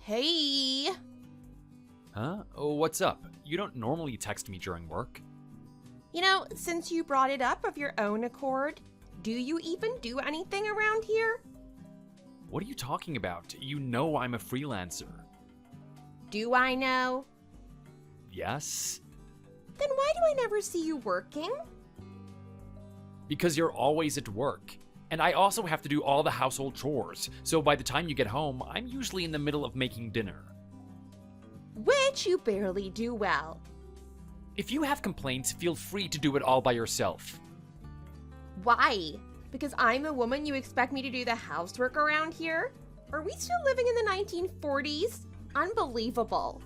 Hey! Huh? Oh, what's up? You don't normally text me during work. Since you brought it up of your own accord, do you even do anything around here? What are you talking about? You know I'm a freelancer. Do I know? Yes? Then why do I never see you working? Because you're always at work. And I also have to do all the household chores, so by the time you get home, I'm usually in the middle of making dinner. Which you barely do well. If you have complaints, feel free to do it all by yourself. Why? Because I'm a woman, you expect me to do the housework around here? Are we still living in the 1940s? Unbelievable.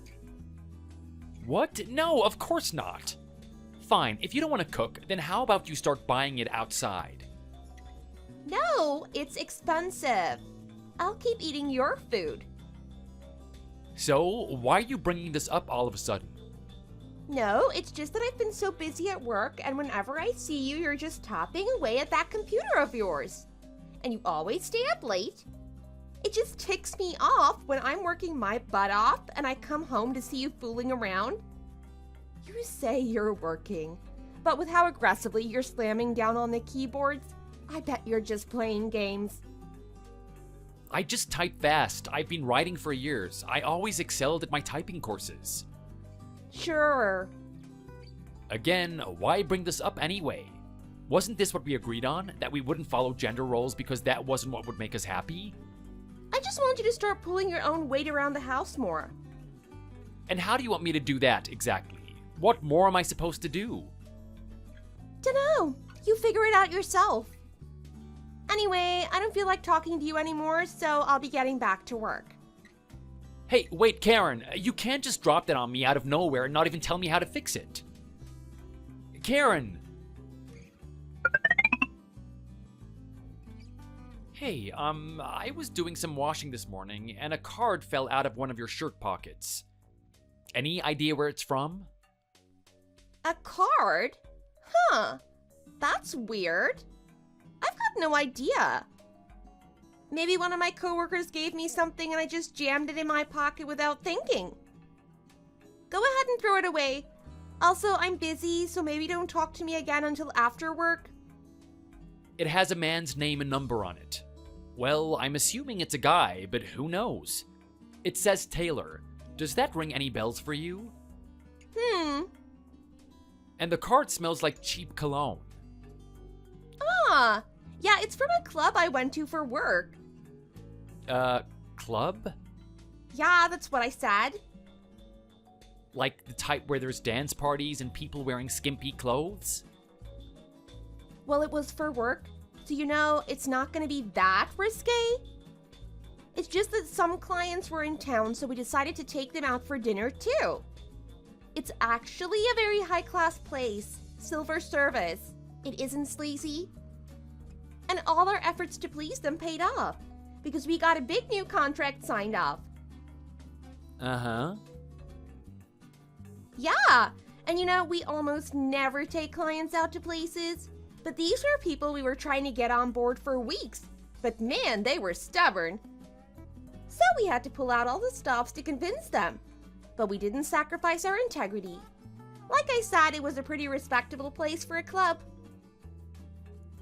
What? No, of course not. Fine, if you don't want to cook, then how about you start buying it outside? No, it's expensive. I'll keep eating your food. So, why are you bringing this up all of a sudden? No, it's just that I've been so busy at work, and whenever I see you, you're just tapping away at that computer of yours. And you always stay up late. It just ticks me off when I'm working my butt off and I come home to see you fooling around. You say you're working, but with how aggressively you're slamming down on the keyboards, I bet you're just playing games. I just type fast. I've been writing for years. I always excelled at my typing courses. Sure. Again, why bring this up anyway? Wasn't this what we agreed on? That we wouldn't follow gender roles because that wasn't what would make us happy? I just want you to start pulling your own weight around the house more. And how do you want me to do that, exactly? What more am I supposed to do? Dunno. You figure it out yourself. Anyway, I don't feel like talking to you anymore, so I'll be getting back to work. Hey, wait, Karen, you can't just drop that on me out of nowhere and not even tell me how to fix it. Karen! Hey, I was doing some washing this morning and a card fell out of one of your shirt pockets. Any idea where it's from? A card? Huh. That's weird. I've got no idea. Maybe one of my coworkers gave me something and I just jammed it in my pocket without thinking. Go ahead and throw it away. Also, I'm busy, so maybe don't talk to me again until after work. It has a man's name and number on it. Well, I'm assuming it's a guy, but who knows? It says Taylor. Does that ring any bells for you? And the card smells like cheap cologne. Ah, yeah, it's from a club I went to for work. Club? Yeah, that's what I said. Like the type where there's dance parties and people wearing skimpy clothes? Well, it was for work, so it's not gonna be that risque. It's just that some clients were in town, so we decided to take them out for dinner too. It's actually a very high-class place. Silver service. It isn't sleazy. And all our efforts to please them paid off, because we got a big new contract signed off. Uh-huh. Yeah, and we almost never take clients out to places, but these were people we were trying to get on board for weeks. But man, they were stubborn. So we had to pull out all the stops to convince them. But we didn't sacrifice our integrity. Like I said, it was a pretty respectable place for a club.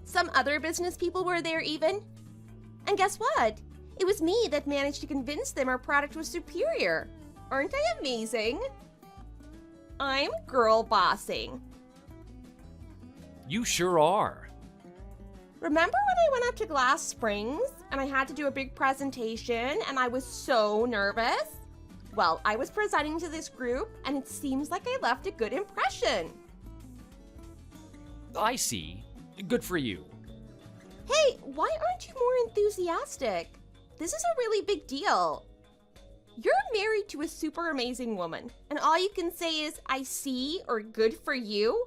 Some other business people were there even. And guess what? It was me that managed to convince them our product was superior. Aren't I amazing? I'm girl bossing. You sure are. Remember when I went up to Glass Springs and I had to do a big presentation and I was so nervous? Well, I was presenting to this group and it seems like I left a good impression. I see. Good for you. Hey, why aren't you more enthusiastic? This is a really big deal. You're married to a super amazing woman, and all you can say is, I see, or good for you?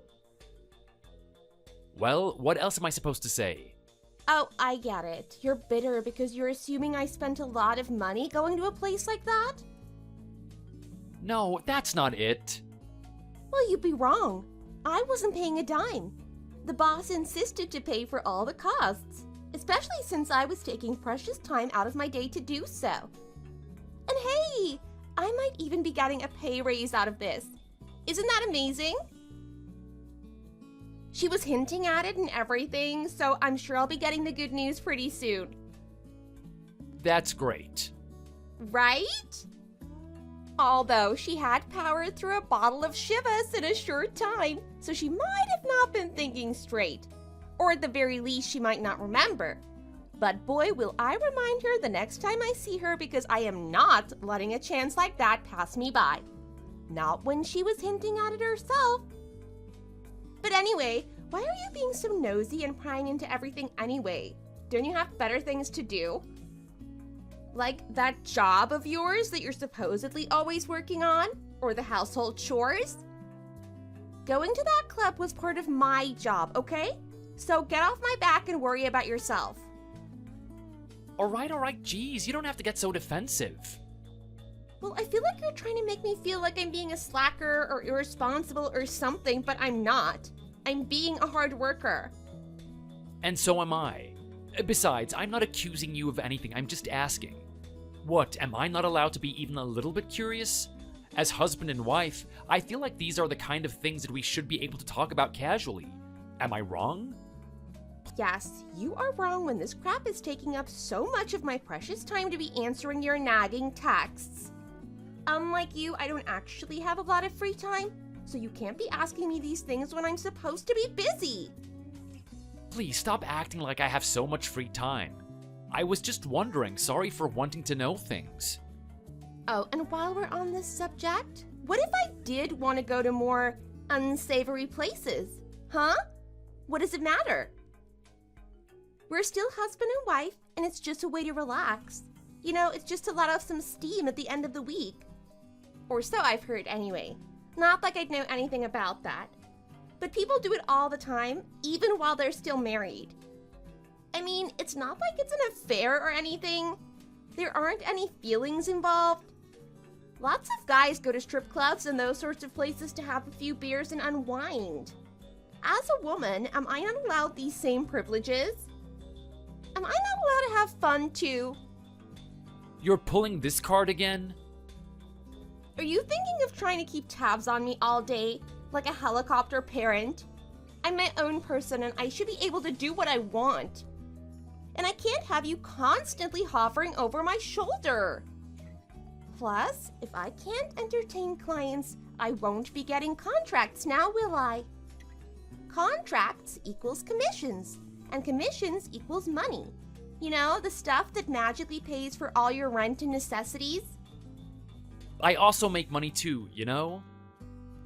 Well, what else am I supposed to say? Oh, I get it. You're bitter because you're assuming I spent a lot of money going to a place like that? No, that's not it. Well, you'd be wrong. I wasn't paying a dime. The boss insisted to pay for all the costs, especially since I was taking precious time out of my day to do so. And Yay! I might even be getting a pay raise out of this. Isn't that amazing? She was hinting at it and everything, so I'm sure I'll be getting the good news pretty soon. That's great. Right? Although she had powered through a bottle of Shivas in a short time, so she might have not been thinking straight. Or at the very least, she might not remember. But boy, will I remind her the next time I see her, because I am not letting a chance like that pass me by. Not when she was hinting at it herself. But anyway, why are you being so nosy and prying into everything anyway? Don't you have better things to do? Like that job of yours that you're supposedly always working on? Or the household chores? Going to that club was part of my job, okay? So get off my back and worry about yourself. Alright, geez, you don't have to get so defensive. Well, I feel like you're trying to make me feel like I'm being a slacker or irresponsible or something, but I'm not. I'm being a hard worker. And so am I. Besides, I'm not accusing you of anything, I'm just asking. What, am I not allowed to be even a little bit curious? As husband and wife, I feel like these are the kind of things that we should be able to talk about casually. Am I wrong? Yes, you are wrong when this crap is taking up so much of my precious time to be answering your nagging texts. Unlike you, I don't actually have a lot of free time, so you can't be asking me these things when I'm supposed to be busy. Please stop acting like I have so much free time. I was just wondering, sorry for wanting to know things. Oh, and while we're on this subject, what if I did want to go to more unsavory places? Huh? What does it matter? We're still husband and wife, and it's just a way to relax. You know, it's just to let off some steam at the end of the week. Or so I've heard anyway. Not like I'd know anything about that. But people do it all the time, even while they're still married. I mean, it's not like it's an affair or anything. There aren't any feelings involved. Lots of guys go to strip clubs and those sorts of places to have a few beers and unwind. As a woman, am I not allowed these same privileges? Am I not allowed to have fun too? You're pulling this card again? Are you thinking of trying to keep tabs on me all day, like a helicopter parent? I'm my own person and I should be able to do what I want. And I can't have you constantly hovering over my shoulder. Plus, if I can't entertain clients, I won't be getting contracts now, will I? Contracts equals commissions, and commissions equals money. You know, the stuff that magically pays for all your rent and necessities? I also make money too, you know?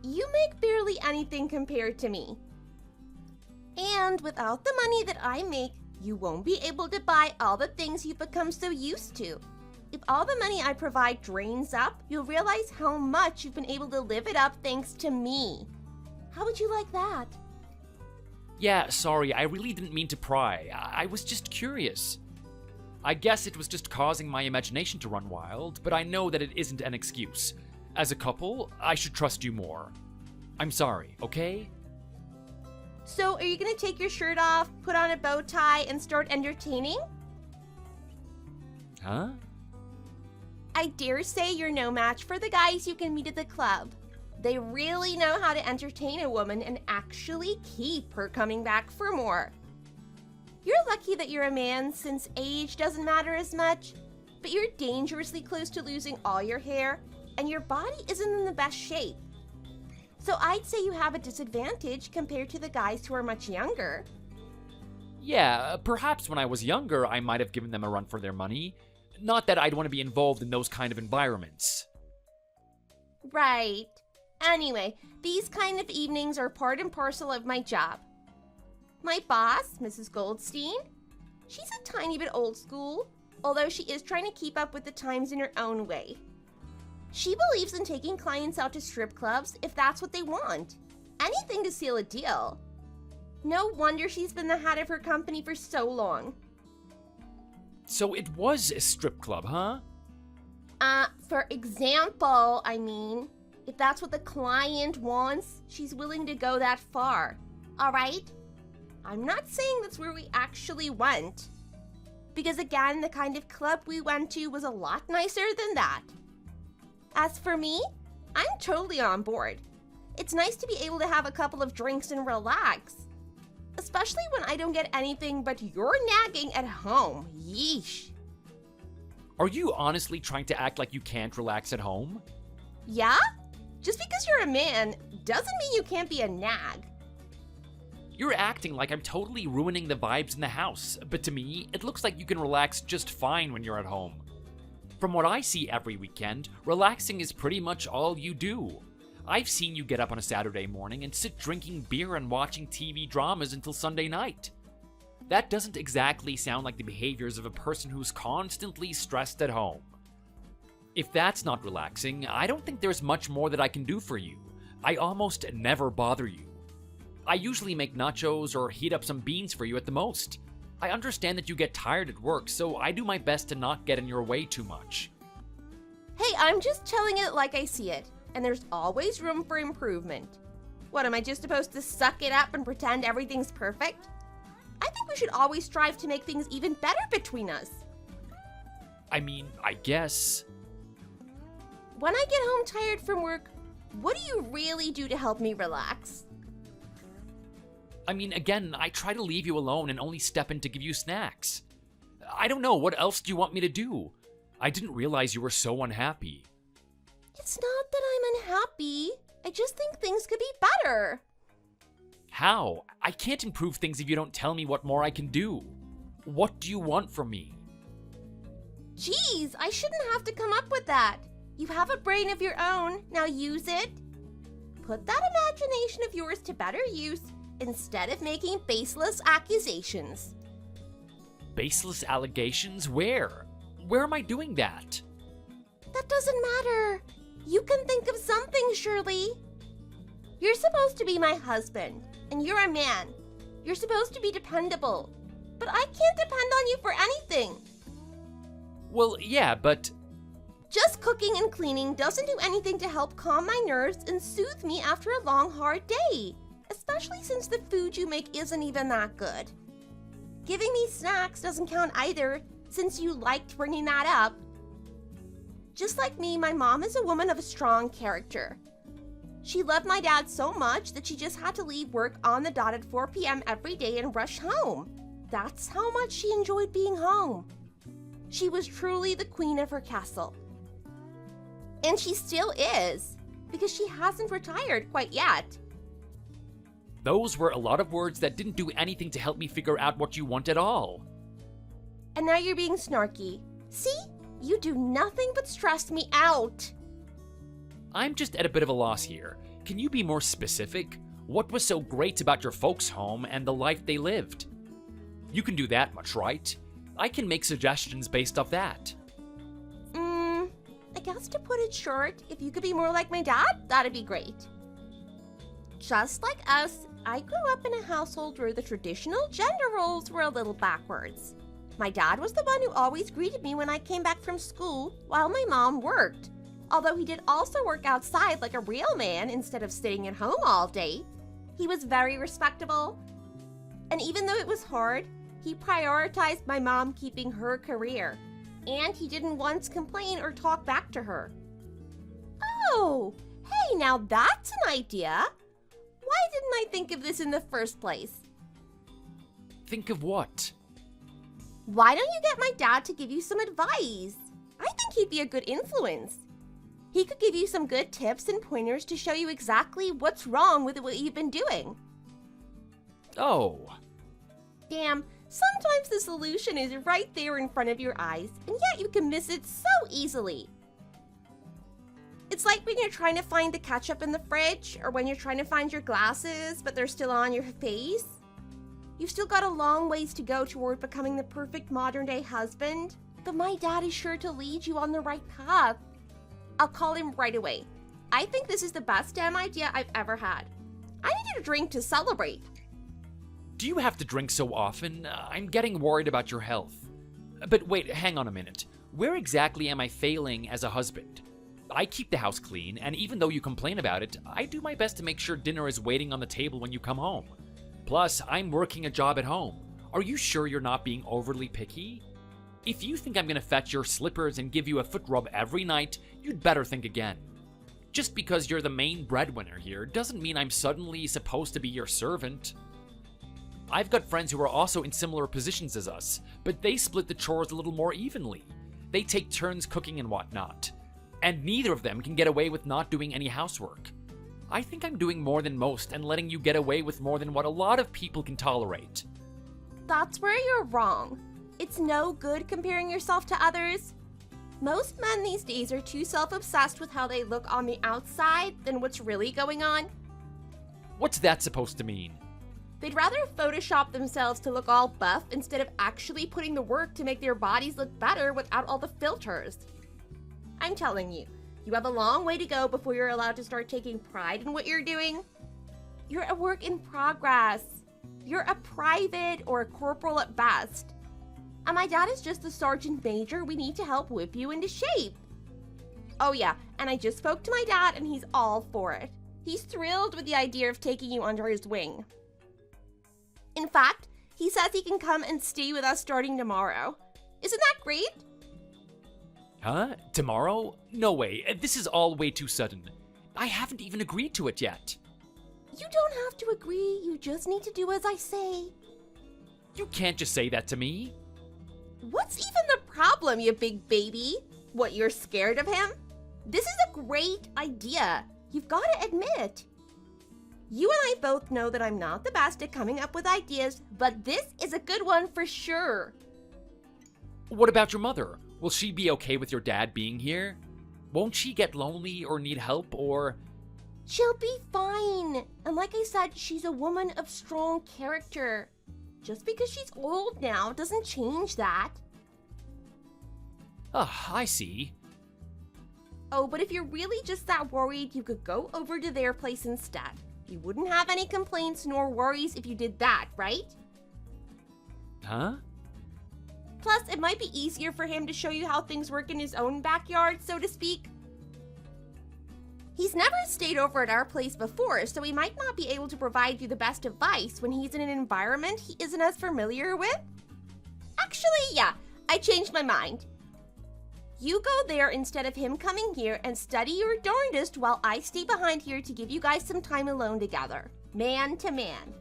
You make barely anything compared to me. And without the money that I make, you won't be able to buy all the things you've become so used to. If all the money I provide drains up, you'll realize how much you've been able to live it up thanks to me. How would you like that? Yeah, sorry, I really didn't mean to pry. I was just curious. I guess it was just causing my imagination to run wild, but I know that it isn't an excuse. As a couple, I should trust you more. I'm sorry, okay? So, are you gonna take your shirt off, put on a bow tie, and start entertaining? Huh? I dare say you're no match for the guys you can meet at the club. They really know how to entertain a woman and actually keep her coming back for more. You're lucky that you're a man, since age doesn't matter as much, but you're dangerously close to losing all your hair, and your body isn't in the best shape. So I'd say you have a disadvantage compared to the guys who are much younger. Yeah, perhaps when I was younger, I might have given them a run for their money. Not that I'd want to be involved in those kind of environments. Right. Anyway, these kind of evenings are part and parcel of my job. My boss, Mrs. Goldstein, she's a tiny bit old school, although she is trying to keep up with the times in her own way. She believes in taking clients out to strip clubs if that's what they want. Anything to seal a deal. No wonder she's been the head of her company for so long. So it was a strip club, huh? For example, I mean, if that's what the client wants, she's willing to go that far. All right? I'm not saying that's where we actually went. Because again, the kind of club we went to was a lot nicer than that. As for me, I'm totally on board. It's nice to be able to have a couple of drinks and relax. Especially when I don't get anything but your nagging at home. Yeesh. Are you honestly trying to act like you can't relax at home? Yeah? Just because you're a man doesn't mean you can't be a nag. You're acting like I'm totally ruining the vibes in the house, but to me, it looks like you can relax just fine when you're at home. From what I see every weekend, relaxing is pretty much all you do. I've seen you get up on a Saturday morning and sit drinking beer and watching TV dramas until Sunday night. That doesn't exactly sound like the behaviors of a person who's constantly stressed at home. If that's not relaxing, I don't think there's much more that I can do for you. I almost never bother you. I usually make nachos or heat up some beans for you at the most. I understand that you get tired at work, so I do my best to not get in your way too much. Hey, I'm just telling it like I see it, and there's always room for improvement. What, am I just supposed to suck it up and pretend everything's perfect? I think we should always strive to make things even better between us. I mean, I guess. When I get home tired from work, what do you really do to help me relax? I mean, again, I try to leave you alone and only step in to give you snacks. I don't know, what else do you want me to do? I didn't realize you were so unhappy. It's not that I'm unhappy. I just think things could be better. How? I can't improve things if you don't tell me what more I can do. What do you want from me? Geez, I shouldn't have to come up with that. You have a brain of your own, now use it. Put that imagination of yours to better use instead of making baseless accusations. Baseless allegations? Where? Where am I doing that? That doesn't matter. You can think of something, Shirley. You're supposed to be my husband, and you're a man. You're supposed to be dependable, but I can't depend on you for anything. Well, yeah, but... Just cooking and cleaning doesn't do anything to help calm my nerves and soothe me after a long, hard day, especially since the food you make isn't even that good. Giving me snacks doesn't count either, since you liked bringing that up. Just like me, my mom is a woman of a strong character. She loved my dad so much that she just had to leave work on the dot at 4 p.m. every day and rush home. That's how much she enjoyed being home. She was truly the queen of her castle. And she still is, because she hasn't retired quite yet. Those were a lot of words that didn't do anything to help me figure out what you want at all. And now you're being snarky. See? You do nothing but stress me out. I'm just at a bit of a loss here. Can you be more specific? What was so great about your folks' home and the life they lived? You can do that much, right? I can make suggestions based off that. I guess to put it short, if you could be more like my dad, that'd be great. Just like us, I grew up in a household where the traditional gender roles were a little backwards. My dad was the one who always greeted me when I came back from school, while my mom worked. Although he did also work outside like a real man instead of sitting at home all day. He was very respectable. And even though it was hard, he prioritized my mom keeping her career. And he didn't once complain or talk back to her. Oh, hey, now that's an idea. Why didn't I think of this in the first place? Think of what? Why don't you get my dad to give you some advice? I think he'd be a good influence. He could give you some good tips and pointers to show you exactly what's wrong with what you've been doing. Oh. Damn, sometimes the solution is right there in front of your eyes, and yet you can miss it so easily. It's like when you're trying to find the ketchup in the fridge, or when you're trying to find your glasses, but they're still on your face. You've still got a long ways to go toward becoming the perfect modern-day husband, but my dad is sure to lead you on the right path. I'll call him right away. I think this is the best damn idea I've ever had. I needed a drink to celebrate. Do you have to drink so often? I'm getting worried about your health. But wait, hang on a minute. Where exactly am I failing as a husband? I keep the house clean, and even though you complain about it, I do my best to make sure dinner is waiting on the table when you come home. Plus, I'm working a job at home. Are you sure you're not being overly picky? If you think I'm gonna fetch your slippers and give you a foot rub every night, you'd better think again. Just because you're the main breadwinner here doesn't mean I'm suddenly supposed to be your servant. I've got friends who are also in similar positions as us, but they split the chores a little more evenly. They take turns cooking and whatnot. And neither of them can get away with not doing any housework. I think I'm doing more than most and letting you get away with more than what a lot of people can tolerate. That's where you're wrong. It's no good comparing yourself to others. Most men these days are too self-obsessed with how they look on the outside than what's really going on. What's that supposed to mean? They'd rather Photoshop themselves to look all buff instead of actually putting the work to make their bodies look better without all the filters. I'm telling you, you have a long way to go before you're allowed to start taking pride in what you're doing. You're a work in progress. You're a private or a corporal at best. And my dad is just the sergeant major we need to help whip you into shape. Oh yeah, and I just spoke to my dad and he's all for it. He's thrilled with the idea of taking you under his wing. In fact, he says he can come and stay with us starting tomorrow. Isn't that great? Huh? Tomorrow? No way. This is all way too sudden. I haven't even agreed to it yet. You don't have to agree, you just need to do as I say. You can't just say that to me. What's even the problem, you big baby? What, you're scared of him? This is a great idea. You've got to admit. You and I both know that I'm not the best at coming up with ideas, but this is a good one for sure. What about your mother? Will she be okay with your dad being here? Won't she get lonely or need help or... She'll be fine. And like I said, she's a woman of strong character. Just because she's old now doesn't change that. Ah, I see. Oh, but if you're really just that worried, you could go over to their place instead. You wouldn't have any complaints nor worries if you did that, right? Huh? Plus, it might be easier for him to show you how things work in his own backyard, so to speak. He's never stayed over at our place before, so he might not be able to provide you the best advice when he's in an environment he isn't as familiar with. Actually, yeah, I changed my mind. You go there instead of him coming here and study your darndest while I stay behind here to give you guys some time alone together, man to man.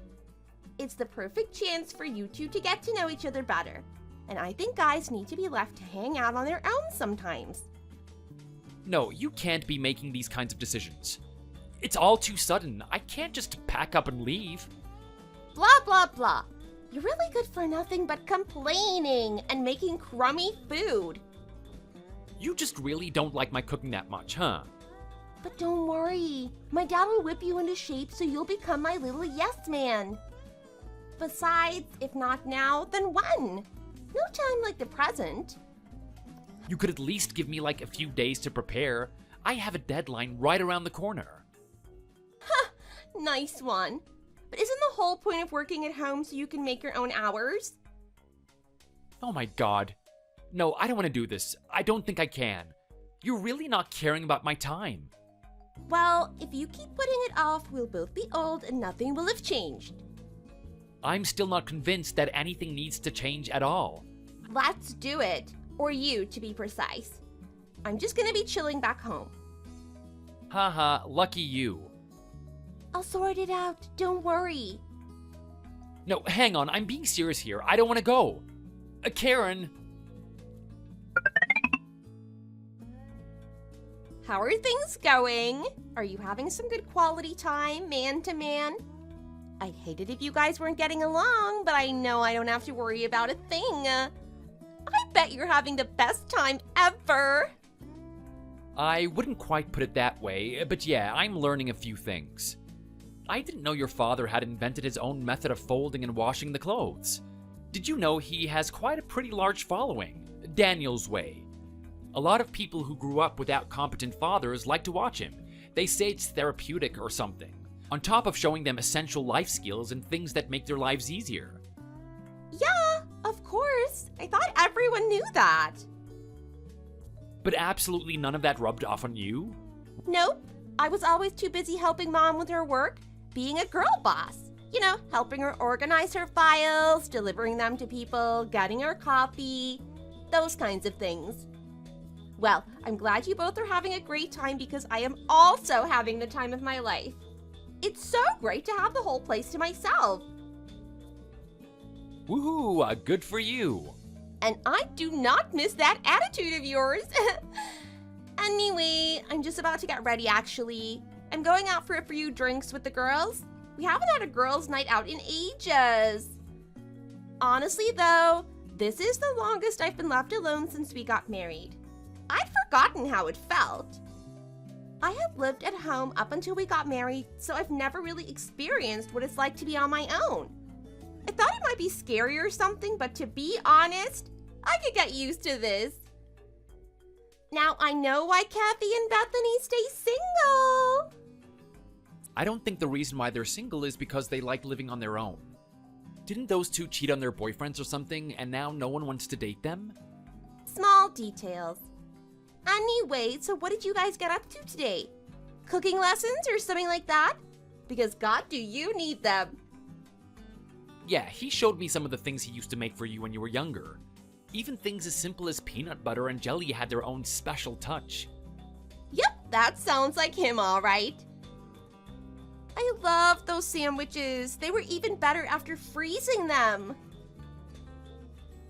It's the perfect chance for you two to get to know each other better, and I think guys need to be left to hang out on their own sometimes. No, you can't be making these kinds of decisions. It's all too sudden. I can't just pack up and leave. Blah, blah, blah. You're really good for nothing but complaining and making crummy food. You just really don't like my cooking that much, huh? But don't worry. My dad will whip you into shape so you'll become my little yes man. Besides, if not now, then when? No time like the present. You could at least give me like a few days to prepare. I have a deadline right around the corner. Huh, nice one. But isn't the whole point of working at home so you can make your own hours? Oh my god. No, I don't want to do this. I don't think I can. You're really not caring about my time. Well, if you keep putting it off, we'll both be old and nothing will have changed. I'm still not convinced that anything needs to change at all. Let's do it. Or you, to be precise. I'm just gonna be chilling back home. Haha, lucky you. I'll sort it out, don't worry. No, hang on, I'm being serious here. I don't want to go. Karen. How are things going? Are you having some good quality time, man to man? I'd hate it if you guys weren't getting along, but I know I don't have to worry about a thing. I bet you're having the best time ever. I wouldn't quite put it that way, but yeah, I'm learning a few things. I didn't know your father had invented his own method of folding and washing the clothes. Did you know he has quite a pretty large following? Daniel's Way. A lot of people who grew up without competent fathers like to watch him. They say it's therapeutic or something, on top of showing them essential life skills and things that make their lives easier. Yeah, of course. I thought everyone knew that. But absolutely none of that rubbed off on you? Nope. I was always too busy helping Mom with her work, being a girl boss. You know, helping her organize her files, delivering them to people, getting her coffee. those kinds of things. Well, I'm glad you both are having a great time because I am also having the time of my life. It's so great to have the whole place to myself. Woohoo, good for you. And I do not miss that attitude of yours. Anyway, I'm just about to get ready actually. I'm going out for a few drinks with the girls. We haven't had a girls' night out in ages. Honestly though, this is the longest I've been left alone since we got married. I'd forgotten how it felt. I have lived at home up until we got married, so I've never really experienced what it's like to be on my own. I thought it might be scary or something, but to be honest, I could get used to this. Now I know why Kathy and Bethany stay single. I don't think the reason why they're single is because they like living on their own. Didn't those two cheat on their boyfriends or something, and now no one wants to date them? Small details. Anyway, so what did you guys get up to today? Cooking lessons or something like that? Because God, do you need them? Yeah, he showed me some of the things he used to make for you when you were younger. Even things as simple as peanut butter and jelly had their own special touch. Yep, that sounds like him, all right. I love those sandwiches. They were even better after freezing them.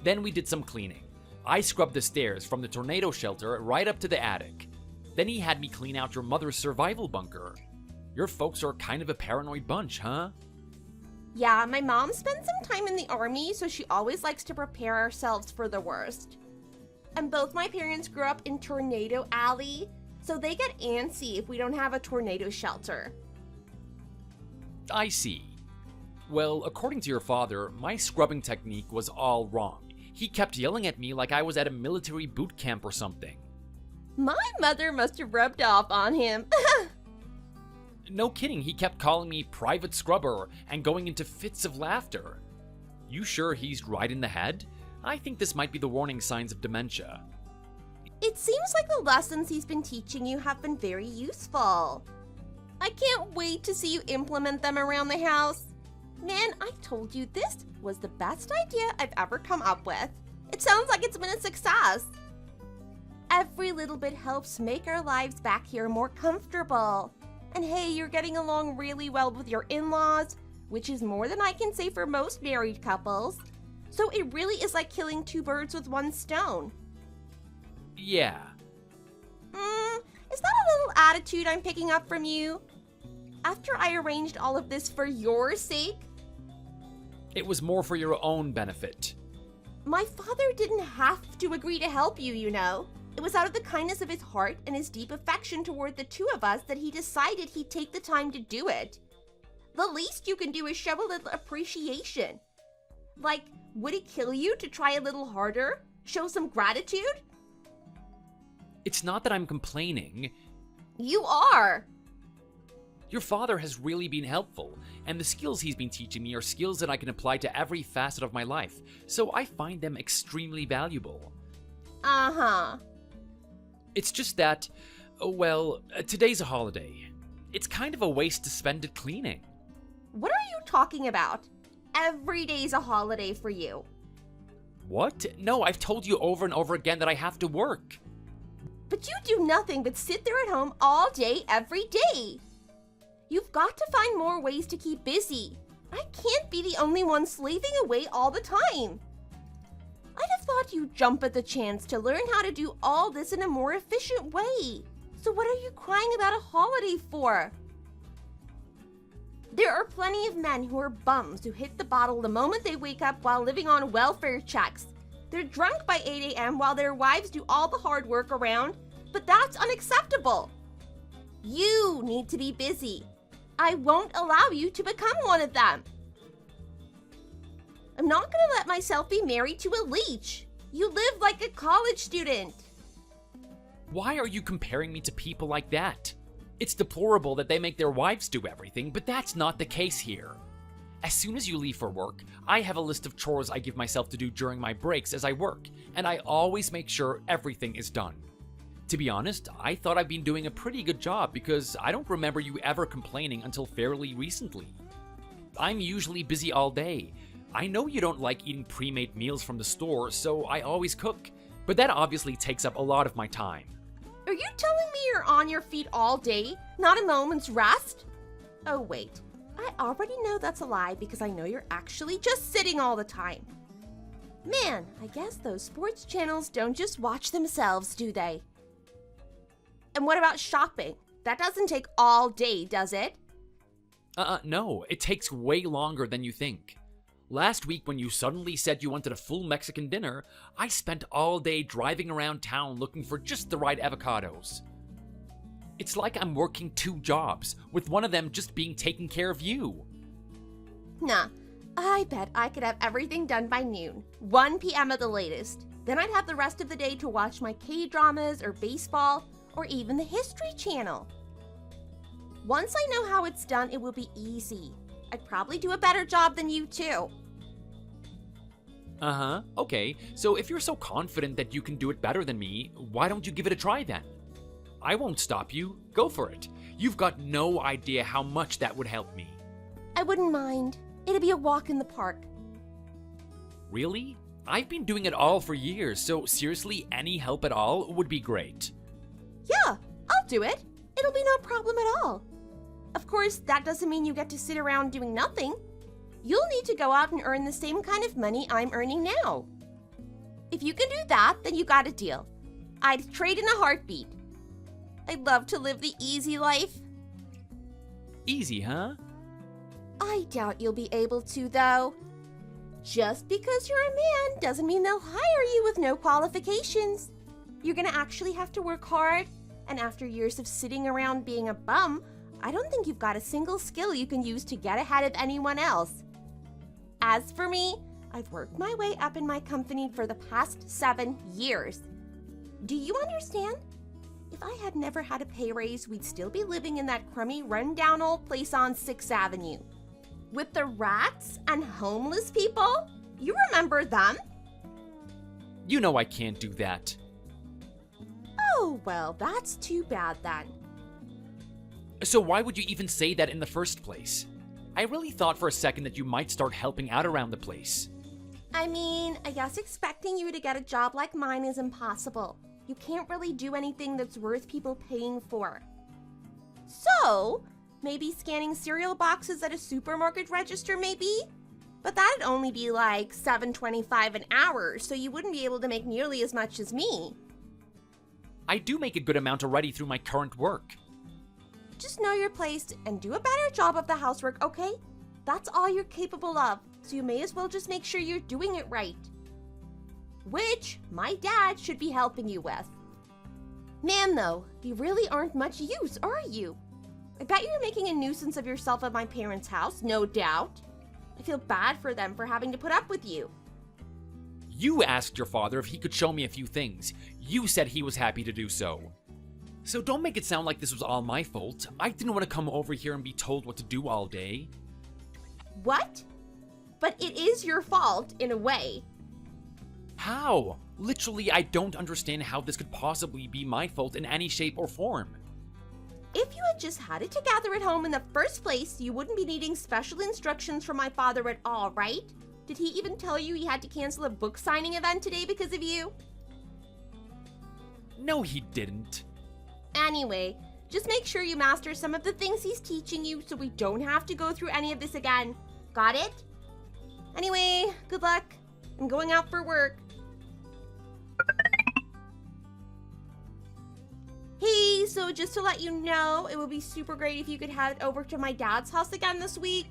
Then we did some cleaning. I scrubbed the stairs from the tornado shelter right up to the attic. Then he had me clean out your mother's survival bunker. Your folks are kind of a paranoid bunch, huh? Yeah, my mom spent some time in the army, so she always likes to prepare ourselves for the worst. And both my parents grew up in Tornado Alley, so they get antsy if we don't have a tornado shelter. I see. Well, according to your father, my scrubbing technique was all wrong. He kept yelling at me like I was at a military boot camp or something. My mother must have rubbed off on him. No kidding, he kept calling me Private Scrubber and going into fits of laughter. You sure he's right in the head? I think this might be the warning signs of dementia. It seems like the lessons he's been teaching you have been very useful. I can't wait to see you implement them around the house. Man, I told you this was the best idea I've ever come up with. It sounds like it's been a success. Every little bit helps make our lives back here more comfortable. And hey, you're getting along really well with your in-laws, which is more than I can say for most married couples. So it really is like killing two birds with one stone. Yeah. Is that a little attitude I'm picking up from you? After I arranged all of this for your sake? It was more for your own benefit. My father didn't have to agree to help you, you know. It was out of the kindness of his heart and his deep affection toward the two of us that he decided he'd take the time to do it. The least you can do is show a little appreciation. Like, would it kill you to try a little harder? Show some gratitude? It's not that I'm complaining. You are. Your father has really been helpful, and the skills he's been teaching me are skills that I can apply to every facet of my life, so I find them extremely valuable. Uh-huh. It's just that, today's a holiday. It's kind of a waste to spend it cleaning. What are you talking about? Every day's a holiday for you. What? No, I've told you over and over again that I have to work. But you do nothing but sit there at home all day, every day. You've got to find more ways to keep busy. I can't be the only one slaving away all the time. I'd have thought you'd jump at the chance to learn how to do all this in a more efficient way. So what are you crying about a holiday for? There are plenty of men who are bums who hit the bottle the moment they wake up while living on welfare checks. They're drunk by 8 a.m. while their wives do all the hard work around, but that's unacceptable. You need to be busy. I won't allow you to become one of them. I'm not gonna let myself be married to a leech. You live like a college student. Why are you comparing me to people like that? It's deplorable that they make their wives do everything, but that's not the case here. As soon as you leave for work, I have a list of chores I give myself to do during my breaks as I work, and I always make sure everything is done. To be honest, I thought I've been doing a pretty good job because I don't remember you ever complaining until fairly recently. I'm usually busy all day. I know you don't like eating pre-made meals from the store, so I always cook. but that obviously takes up a lot of my time. Are you telling me you're on your feet all day? Not a moment's rest? Oh, wait. I already know that's a lie because I know you're actually just sitting all the time. Man, I guess those sports channels don't just watch themselves, do they? And what about shopping? That doesn't take all day, does it? No, it takes way longer than you think. Last week when you suddenly said you wanted a full Mexican dinner, I spent all day driving around town looking for just the right avocados. It's like I'm working 2 jobs, with one of them just being taking care of you. Nah, I bet I could have everything done by noon, 1 p.m. at the latest. Then I'd have the rest of the day to watch my K-dramas or baseball, or even the History Channel. Once I know how it's done, it will be easy. I'd probably do a better job than you too. Uh-huh, okay, so if you're so confident that you can do it better than me, why don't you give it a try then? I won't stop you. Go for it. You've got no idea how much that would help me. I wouldn't mind. It'd be a walk in the park. Really? I've been doing it all for years, so seriously, any help at all would be great. Yeah, I'll do it. It'll be no problem at all. Of course, that doesn't mean you get to sit around doing nothing. You'll need to go out and earn the same kind of money I'm earning now. If you can do that, then you got a deal. I'd trade in a heartbeat. I'd love to live the easy life. Easy, huh? I doubt you'll be able to, though. Just because you're a man doesn't mean they'll hire you with no qualifications. You're gonna actually have to work hard, and after years of sitting around being a bum, I don't think you've got a single skill you can use to get ahead of anyone else. As for me, I've worked my way up in my company for the past 7 years. Do you understand? If I had never had a pay raise, we'd still be living in that crummy, run-down old place on 6th Avenue. With the rats and homeless people? You remember them? You know I can't do that. Oh, well, that's too bad then. So why would you even say that in the first place? I really thought for a second that you might start helping out around the place. I mean, I guess expecting you to get a job like mine is impossible. You can't really do anything that's worth people paying for. So, maybe scanning cereal boxes at a supermarket register maybe? But that'd only be like $7.25 an hour, so you wouldn't be able to make nearly as much as me. I do make a good amount already through my current work. Just know your place and do a better job of the housework, okay? That's all you're capable of, so you may as well just make sure you're doing it right. Which my dad should be helping you with. Man, though, you really aren't much use, are you? I bet you're making a nuisance of yourself at my parents' house, no doubt. I feel bad for them for having to put up with you. You asked your father if he could show me a few things. You said he was happy to do so. So don't make it sound like this was all my fault. I didn't want to come over here and be told what to do all day. What? But it is your fault, in a way. How? Literally, I don't understand how this could possibly be my fault in any shape or form. If you had just had it together at home in the first place, you wouldn't be needing special instructions from my father at all, right? Did he even tell you he had to cancel a book signing event today because of you? No, he didn't. Anyway, just make sure you master some of the things he's teaching you so we don't have to go through any of this again. Got it? Anyway, good luck. I'm going out for work. Hey, so just to let you know, it would be super great if you could head over to my dad's house again this week.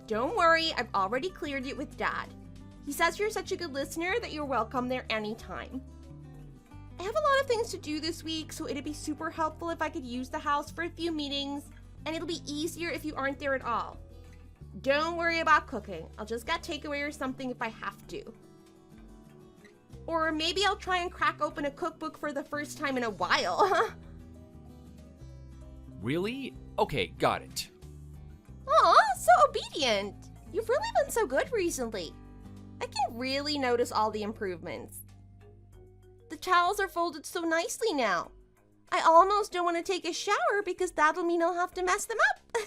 Don't worry, I've already cleared it with Dad. He says you're such a good listener that you're welcome there anytime. I have a lot of things to do this week, so it'd be super helpful if I could use the house for a few meetings, and it'll be easier if you aren't there at all. Don't worry about cooking. I'll just get takeaway or something if I have to. Or maybe I'll try and crack open a cookbook for the first time in a while. Really? Okay, got it. Aw, so obedient. You've really been so good recently. I can really notice all the improvements. The towels are folded so nicely now. I almost don't want to take a shower because that'll mean I'll have to mess them up.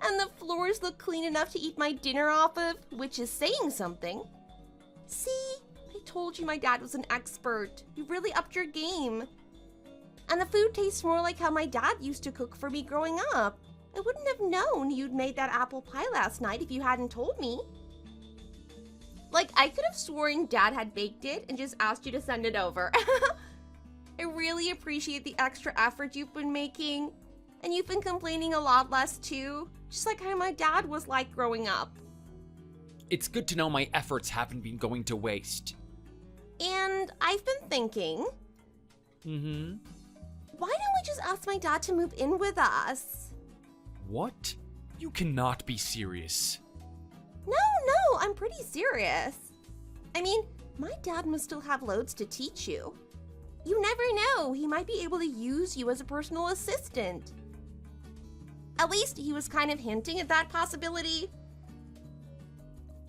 And the floors look clean enough to eat my dinner off of, which is saying something. See, I told you my dad was an expert. You really upped your game. And the food tastes more like how my dad used to cook for me growing up. I wouldn't have known you'd made that apple pie last night if you hadn't told me. Like, I could have sworn Dad had baked it and just asked you to send it over. I really appreciate the extra effort you've been making. And you've been complaining a lot less too, just like how my dad was like growing up. It's good to know my efforts haven't been going to waste. And I've been thinking, why don't we just ask my dad to move in with us? What? You cannot be serious. No, I'm pretty serious. I mean, my dad must still have loads to teach you. You never know, he might be able to use you as a personal assistant. At least he was kind of hinting at that possibility.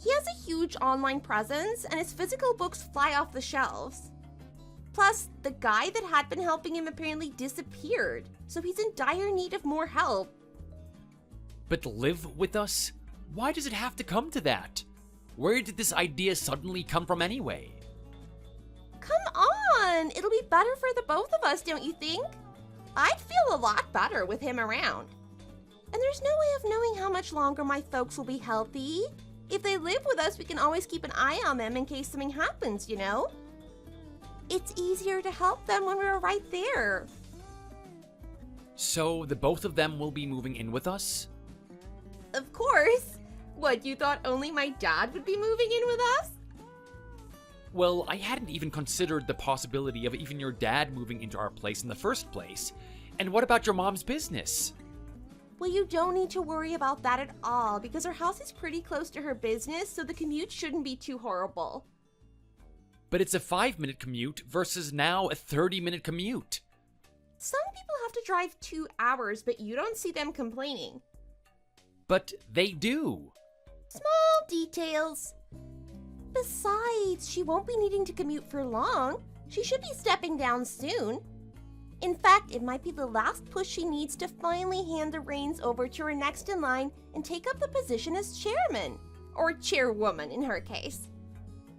He has a huge online presence and his physical books fly off the shelves. Plus, the guy that had been helping him apparently disappeared, so he's in dire need of more help. But live with us? Why does it have to come to that? Where did this idea suddenly come from anyway? Come on! It'll be better for the both of us, don't you think? I'd feel a lot better with him around. And there's no way of knowing how much longer my folks will be healthy. If they live with us, we can always keep an eye on them in case something happens, you know? It's easier to help them when we're right there. So the both of them will be moving in with us? Of course. What, you thought only my dad would be moving in with us? Well, I hadn't even considered the possibility of even your dad moving into our place in the first place. And what about your mom's business? Well, you don't need to worry about that at all because her house is pretty close to her business, so the commute shouldn't be too horrible. But it's a 5-minute commute versus now a 30-minute commute. Some people have to drive 2 hours, but you don't see them complaining. But they do. Small details. Besides, she won't be needing to commute for long. She should be stepping down soon. In fact, it might be the last push she needs to finally hand the reins over to her next in line and take up the position as chairman, or chairwoman in her case.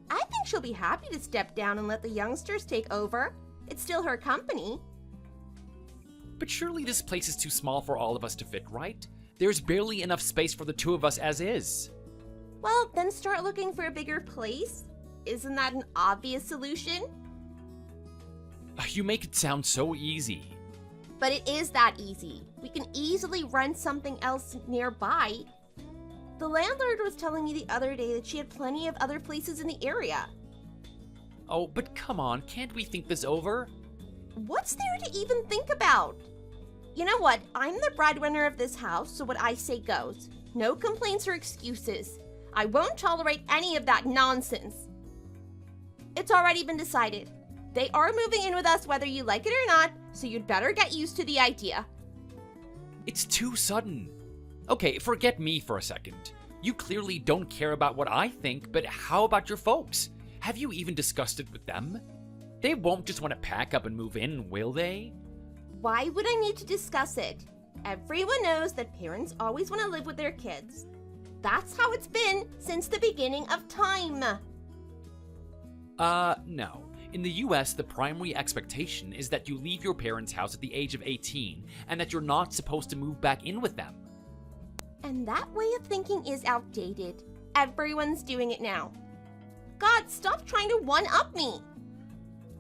I think she'll be happy to step down and let the youngsters take over. It's still her company. But surely this place is too small for all of us to fit, right? There's barely enough space for the two of us as is. Well, then start looking for a bigger place. Isn't that an obvious solution? You make it sound so easy. But it is that easy. We can easily rent something else nearby. The landlord was telling me the other day that she had plenty of other places in the area. Oh, but come on, can't we think this over? What's there to even think about? You know what? I'm the breadwinner of this house, so what I say goes. No complaints or excuses. I won't tolerate any of that nonsense. It's already been decided. They are moving in with us whether you like it or not, so you'd better get used to the idea. It's too sudden. Okay, forget me for a second. You clearly don't care about what I think, but how about your folks? Have you even discussed it with them? They won't just want to pack up and move in, will they? Why would I need to discuss it? Everyone knows that parents always want to live with their kids. That's how it's been since the beginning of time. No. In the US, the primary expectation is that you leave your parents' house at the age of 18 and that you're not supposed to move back in with them. And that way of thinking is outdated. Everyone's doing it now. God, stop trying to one-up me.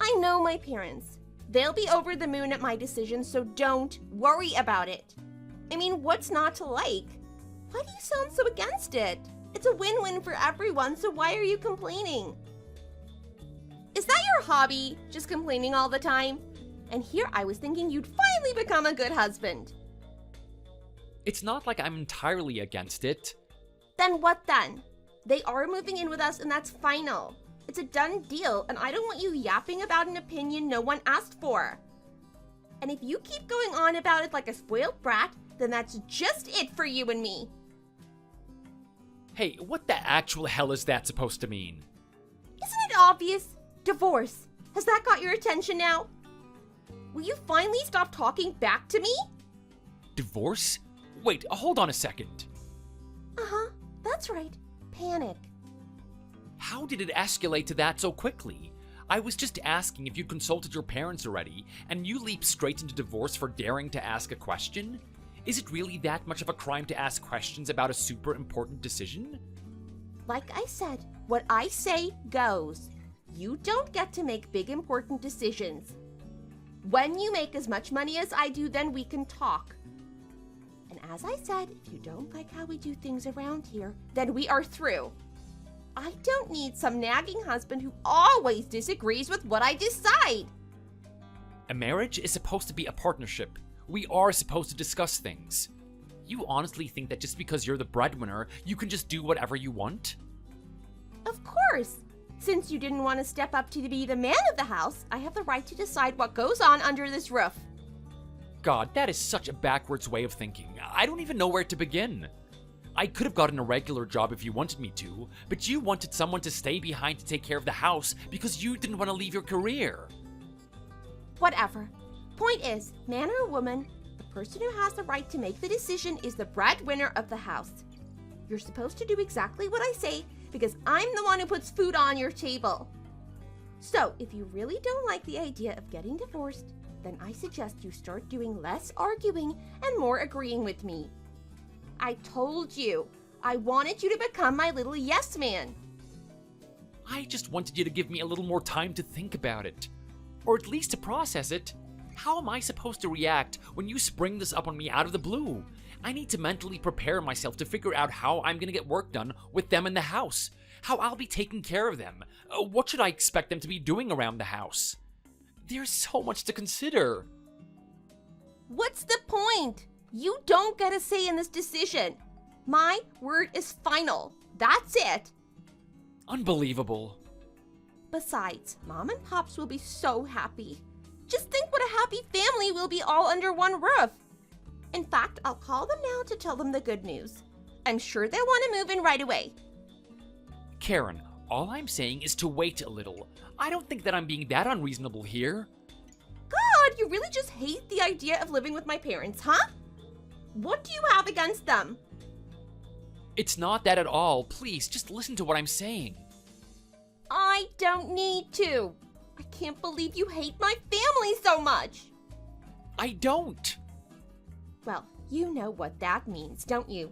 I know my parents. They'll be over the moon at my decision, so don't worry about it. I mean, what's not to like? Why do you sound so against it? It's a win-win for everyone, so why are you complaining? Is that your hobby? Just complaining all the time? And here I was thinking you'd finally become a good husband. It's not like I'm entirely against it. Then what then? They are moving in with us and that's final. It's a done deal and I don't want you yapping about an opinion no one asked for. And if you keep going on about it like a spoiled brat, then that's just it for you and me. Hey, what the actual hell is that supposed to mean? Isn't it obvious? Divorce. Has that got your attention now? Will you finally stop talking back to me? Divorce? Wait, hold on a second. Uh-huh, that's right. Panic. How did it escalate to that so quickly? I was just asking if you consulted your parents already, and you leap straight into divorce for daring to ask a question? Is it really that much of a crime to ask questions about a super important decision? Like I said, what I say goes. You don't get to make big important decisions. When you make as much money as I do, then we can talk. And as I said, if you don't like how we do things around here, then we are through. I don't need some nagging husband who always disagrees with what I decide. A marriage is supposed to be a partnership. We are supposed to discuss things. You honestly think that just because you're the breadwinner, you can just do whatever you want? Of course. Since you didn't want to step up to be the man of the house, I have the right to decide what goes on under this roof. God, that is such a backwards way of thinking. I don't even know where to begin. I could have gotten a regular job if you wanted me to, but you wanted someone to stay behind to take care of the house because you didn't want to leave your career. Whatever. Point is, man or woman, the person who has the right to make the decision is the breadwinner of the house. You're supposed to do exactly what I say because I'm the one who puts food on your table. So, if you really don't like the idea of getting divorced, then I suggest you start doing less arguing and more agreeing with me. I told you, I wanted you to become my little yes man. I just wanted you to give me a little more time to think about it. Or at least to process it. How am I supposed to react when you spring this up on me out of the blue? I need to mentally prepare myself to figure out how I'm gonna get work done with them in the house. How I'll be taking care of them. What should I expect them to be doing around the house? There's so much to consider. What's the point? You don't get a say in this decision. My word is final. That's it. Unbelievable. Besides, Mom and Pops will be so happy. Just think what a happy family we'll be all under one roof. In fact, I'll call them now to tell them the good news. I'm sure they'll want to move in right away. Karen, all I'm saying is to wait a little. I don't think that I'm being that unreasonable here. God, you really just hate the idea of living with my parents, huh? What do you have against them? It's not that at all. Please, just listen to what I'm saying. I don't need to. I can't believe you hate my family so much. I don't. Well, you know what that means, don't you?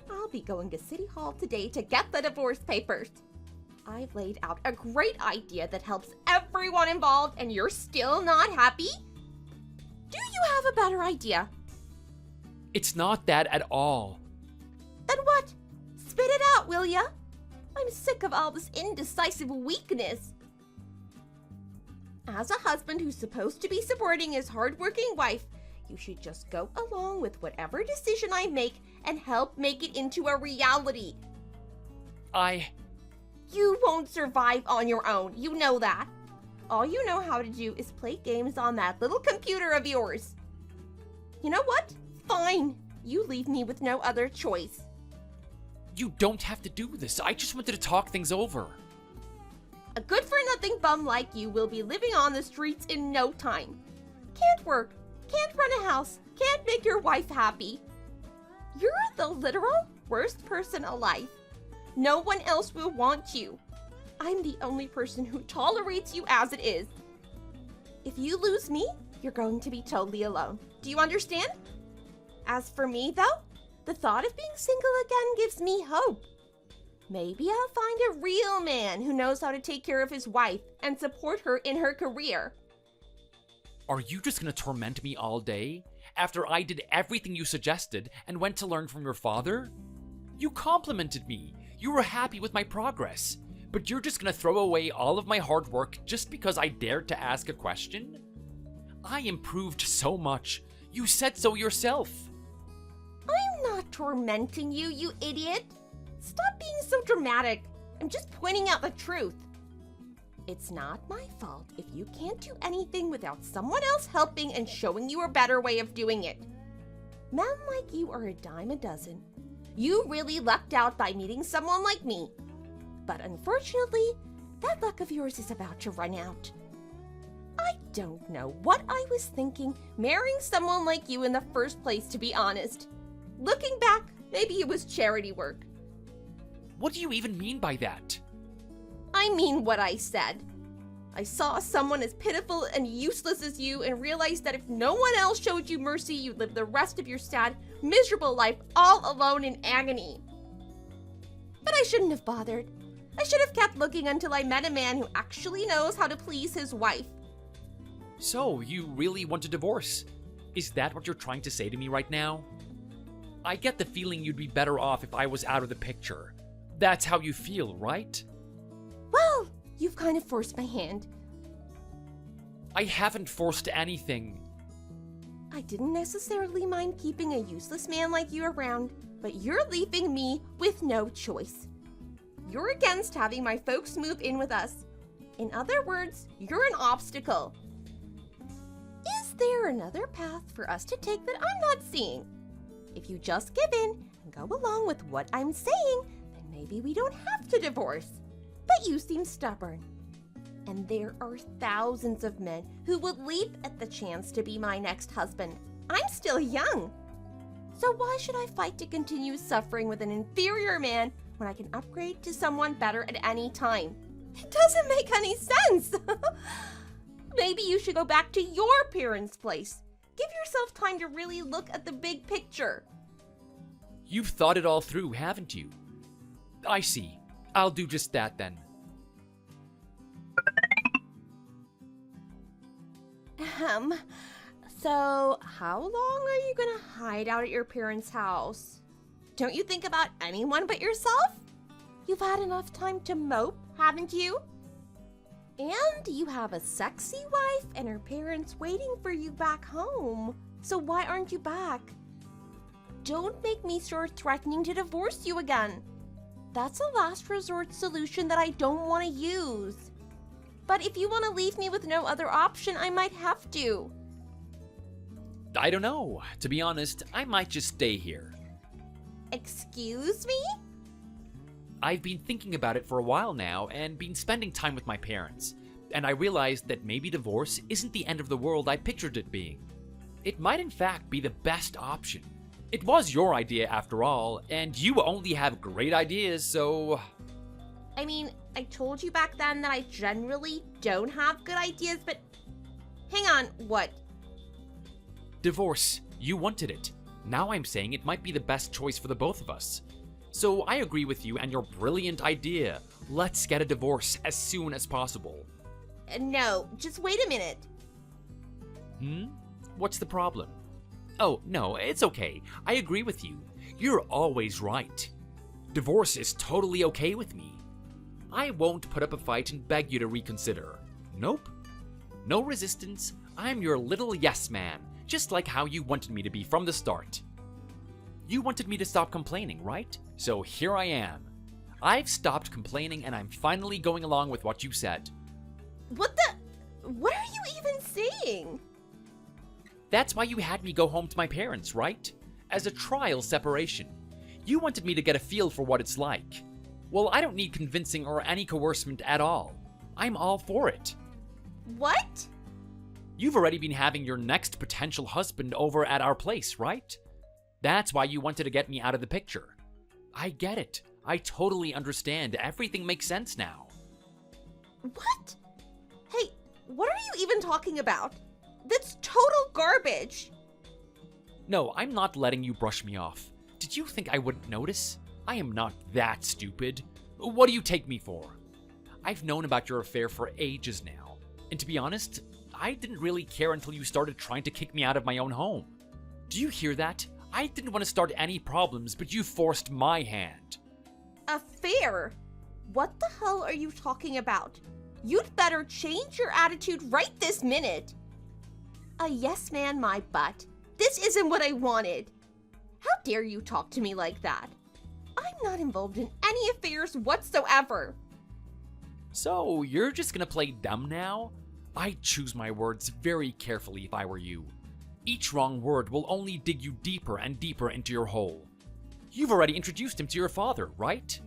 I'll be going to City Hall today to get the divorce papers. I've laid out a great idea that helps everyone involved, and you're still not happy? Do you have a better idea? It's not that at all. Then what? Spit it out, will ya? I'm sick of all this indecisive weakness. As a husband who's supposed to be supporting his hardworking wife, you should just go along with whatever decision I make and help make it into a reality. You won't survive on your own, you know that. All you know how to do is play games on that little computer of yours. You know what? Fine. You leave me with no other choice. You don't have to do this. I just wanted to talk things over. A good-for-nothing bum like you will be living on the streets in no time. Can't work, can't run a house, can't make your wife happy. You're the literal worst person alive. No one else will want you. I'm the only person who tolerates you as it is. If you lose me, you're going to be totally alone. Do you understand? As for me, though, the thought of being single again gives me hope. Maybe I'll find a real man who knows how to take care of his wife and support her in her career. Are you just gonna torment me all day? After I did everything you suggested and went to learn from your father? You complimented me. You were happy with my progress. But you're just gonna throw away all of my hard work just because I dared to ask a question? I improved so much. You said so yourself. I'm not tormenting you, you idiot. Stop being so dramatic. I'm just pointing out the truth. It's not my fault if you can't do anything without someone else helping and showing you a better way of doing it. Men like you are a dime a dozen. You really lucked out by meeting someone like me. But unfortunately, that luck of yours is about to run out. I don't know what I was thinking marrying someone like you in the first place, to be honest. Looking back, maybe it was charity work. What do you even mean by that? I mean what I said. I saw someone as pitiful and useless as you and realized that if no one else showed you mercy, you'd live the rest of your sad, miserable life all alone in agony. But I shouldn't have bothered. I should have kept looking until I met a man who actually knows how to please his wife. So, you really want a divorce? Is that what you're trying to say to me right now? I get the feeling you'd be better off if I was out of the picture. That's how you feel, right? Well, you've kind of forced my hand. I haven't forced anything. I didn't necessarily mind keeping a useless man like you around, but you're leaving me with no choice. You're against having my folks move in with us. In other words, you're an obstacle. Is there another path for us to take that I'm not seeing? If you just give in and go along with what I'm saying, then maybe we don't have to divorce. But you seem stubborn. And there are thousands of men who would leap at the chance to be my next husband. I'm still young. So why should I fight to continue suffering with an inferior man when I can upgrade to someone better at any time? It doesn't make any sense. Maybe you should go back to your parents' place. Give yourself time to really look at the big picture. You've thought it all through, haven't you? I see. I'll do just that then. So how long are you gonna hide out at your parents' house? Don't you think about anyone but yourself? You've had enough time to mope, haven't you? And you have a sexy wife and her parents waiting for you back home. So why aren't you back? Don't make me start threatening to divorce you again. That's a last resort solution that I don't want to use. But if you want to leave me with no other option, I might have to. I don't know. To be honest, I might just stay here. Excuse me? I've been thinking about it for a while now and been spending time with my parents, and I realized that maybe divorce isn't the end of the world I pictured it being. It might in fact be the best option. It was your idea after all, and you only have great ideas, so... I mean, I told you back then that I generally don't have good ideas, but... Hang on, what? Divorce. You wanted it. Now I'm saying it might be the best choice for the both of us. So I agree with you and your brilliant idea. Let's get a divorce as soon as possible. No, just wait a minute. What's the problem? Oh, no, it's okay. I agree with you. You're always right. Divorce is totally okay with me. I won't put up a fight and beg you to reconsider. Nope. No resistance. I'm your little yes man, just like how you wanted me to be from the start. You wanted me to stop complaining, right? So here I am. I've stopped complaining and I'm finally going along with what you said. What are you even saying? That's why you had me go home to my parents, right? As a trial separation. You wanted me to get a feel for what it's like. Well, I don't need convincing or any coercement at all. I'm all for it. What? You've already been having your next potential husband over at our place, right? That's why you wanted to get me out of the picture. I get it. I totally understand. Everything makes sense now. What? Hey, what are you even talking about? That's total garbage. No, I'm not letting you brush me off. Did you think I wouldn't notice? I am not that stupid. What do you take me for? I've known about your affair for ages now. And to be honest, I didn't really care until you started trying to kick me out of my own home. Do you hear that? I didn't want to start any problems, but you forced my hand. Affair? What the hell are you talking about? You'd better change your attitude right this minute. A yes man, my butt. This isn't what I wanted. How dare you talk to me like that? I'm not involved in any affairs whatsoever. So, you're just gonna play dumb now? I'd choose my words very carefully if I were you. Each wrong word will only dig you deeper and deeper into your hole. You've already introduced him to your father, right?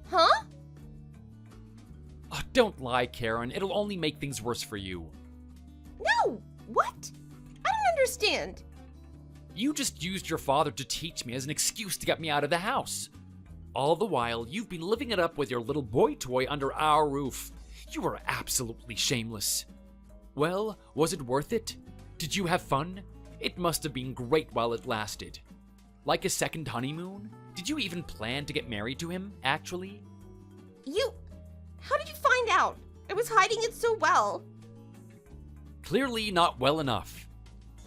Huh? Oh, don't lie, Karen. It'll only make things worse for you. No! What? I don't understand. You just used your father to teach me as an excuse to get me out of the house. All the while, you've been living it up with your little boy toy under our roof. You are absolutely shameless. Well, was it worth it? Did you have fun? It must have been great while it lasted. Like a second honeymoon? Did you even plan to get married to him, actually? How did you find out? I was hiding it so well. Clearly not well enough.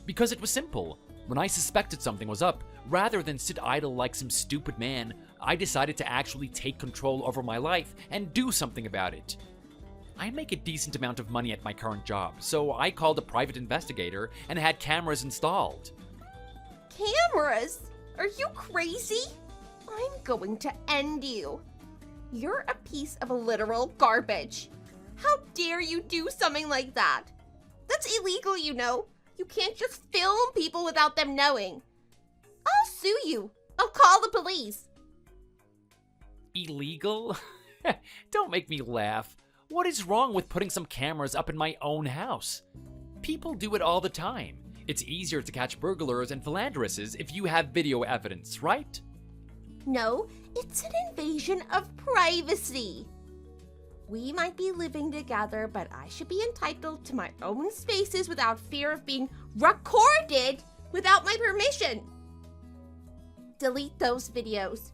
Because it was simple. When I suspected something was up, rather than sit idle like some stupid man, I decided to actually take control over my life and do something about it. I make a decent amount of money at my current job, so I called a private investigator and had cameras installed. Cameras? Are you crazy? I'm going to end you. You're a piece of literal garbage. How dare you do something like that? That's illegal, you know. You can't just film people without them knowing. I'll sue you. I'll call the police. Illegal? Don't make me laugh. What is wrong with putting some cameras up in my own house? People do it all the time. It's easier to catch burglars and philanderests if you have video evidence, right? No, it's an invasion of privacy. We might be living together, but I should be entitled to my own spaces without fear of being recorded without my permission. Delete those videos.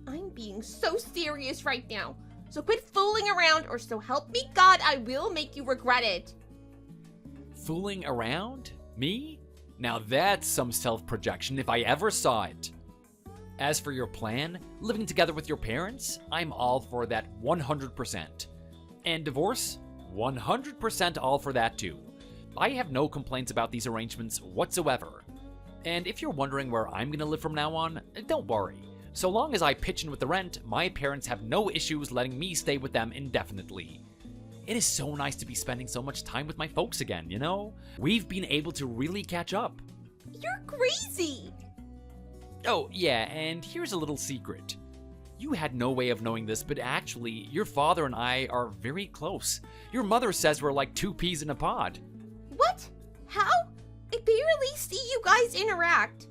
I'm being so serious right now, so quit fooling around, or so help me God, I will make you regret it. Fooling around? Me? Now that's some self-projection if I ever saw it. As for your plan, living together with your parents, I'm all for that 100%. And divorce? 100% all for that too. I have no complaints about these arrangements whatsoever. And if you're wondering where I'm gonna live from now on, don't worry. So long as I pitch in with the rent, my parents have no issues letting me stay with them indefinitely. It is so nice to be spending so much time with my folks again, you know? We've been able to really catch up. You're crazy! Oh, yeah, and here's a little secret. You had no way of knowing this, but actually, your father and I are very close. Your mother says we're like two peas in a pod. What? How? I barely see you guys interact.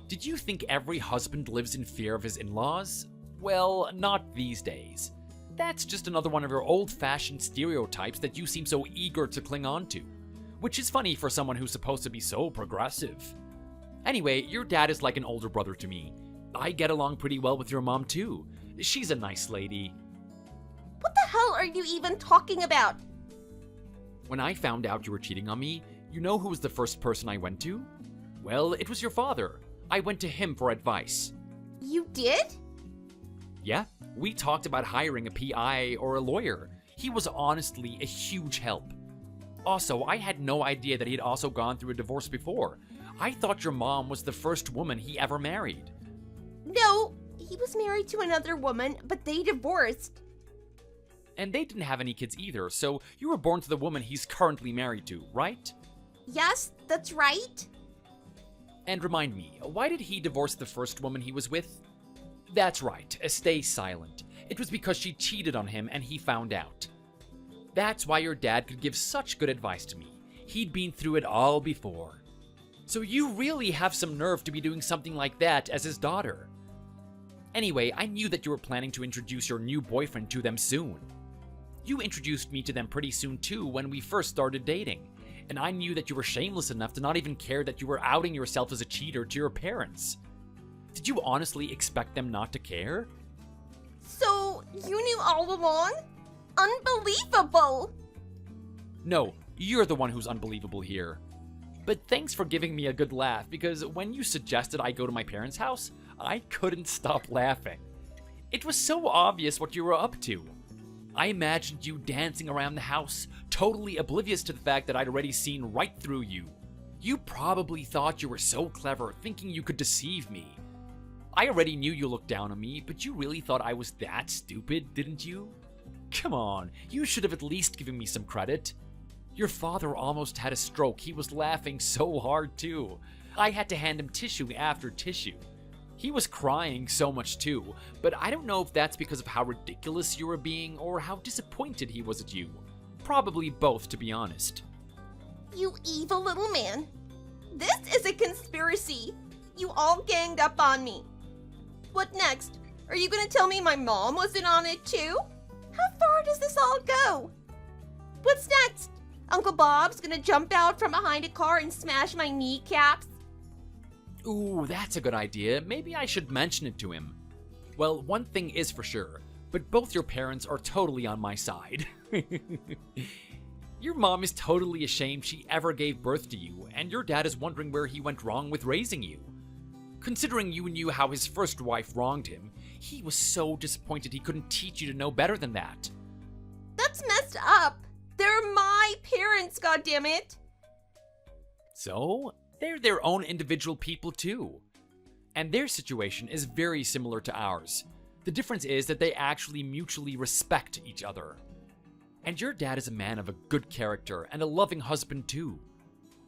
Did you think every husband lives in fear of his in-laws? Well, not these days. That's just another one of your old-fashioned stereotypes that you seem so eager to cling on to. Which is funny for someone who's supposed to be so progressive. Anyway, your dad is like an older brother to me. I get along pretty well with your mom too. She's a nice lady. What the hell are you even talking about? When I found out you were cheating on me, you know who was the first person I went to? Well, it was your father. I went to him for advice. You did? Yeah, we talked about hiring a PI or a lawyer. He was honestly a huge help. Also, I had no idea that he'd also gone through a divorce before. I thought your mom was the first woman he ever married. No, he was married to another woman, but they divorced. And they didn't have any kids either, so you were born to the woman he's currently married to, right? Yes, that's right. And remind me, why did he divorce the first woman he was with? That's right, stay silent. It was because she cheated on him and he found out. That's why your dad could give such good advice to me. He'd been through it all before. So you really have some nerve to be doing something like that as his daughter. Anyway, I knew that you were planning to introduce your new boyfriend to them soon. You introduced me to them pretty soon too when we first started dating, and I knew that you were shameless enough to not even care that you were outing yourself as a cheater to your parents. Did you honestly expect them not to care? So, you knew all along? Unbelievable! No, you're the one who's unbelievable here. But thanks for giving me a good laugh, because when you suggested I go to my parents' house, I couldn't stop laughing. It was so obvious what you were up to. I imagined you dancing around the house, totally oblivious to the fact that I'd already seen right through you. You probably thought you were so clever, thinking you could deceive me. I already knew you looked down on me, but you really thought I was that stupid, didn't you? Come on, you should have at least given me some credit. Your father almost had a stroke. He was laughing so hard too. I had to hand him tissue after tissue. He was crying so much too, but I don't know if that's because of how ridiculous you were being or how disappointed he was at you. Probably both, to be honest. You evil little man. This is a conspiracy. You all ganged up on me. What next? Are you gonna tell me my mom wasn't on it too? How far does this all go? What's next? Uncle Bob's gonna jump out from behind a car and smash my kneecaps? Ooh, that's a good idea. Maybe I should mention it to him. Well, one thing is for sure, but both your parents are totally on my side. Your mom is totally ashamed she ever gave birth to you, and your dad is wondering where he went wrong with raising you. Considering you knew how his first wife wronged him, he was so disappointed he couldn't teach you to know better than that. That's messed up. They're my parents, goddammit. So, they're their own individual people too. And their situation is very similar to ours. The difference is that they actually mutually respect each other. And your dad is a man of a good character and a loving husband too.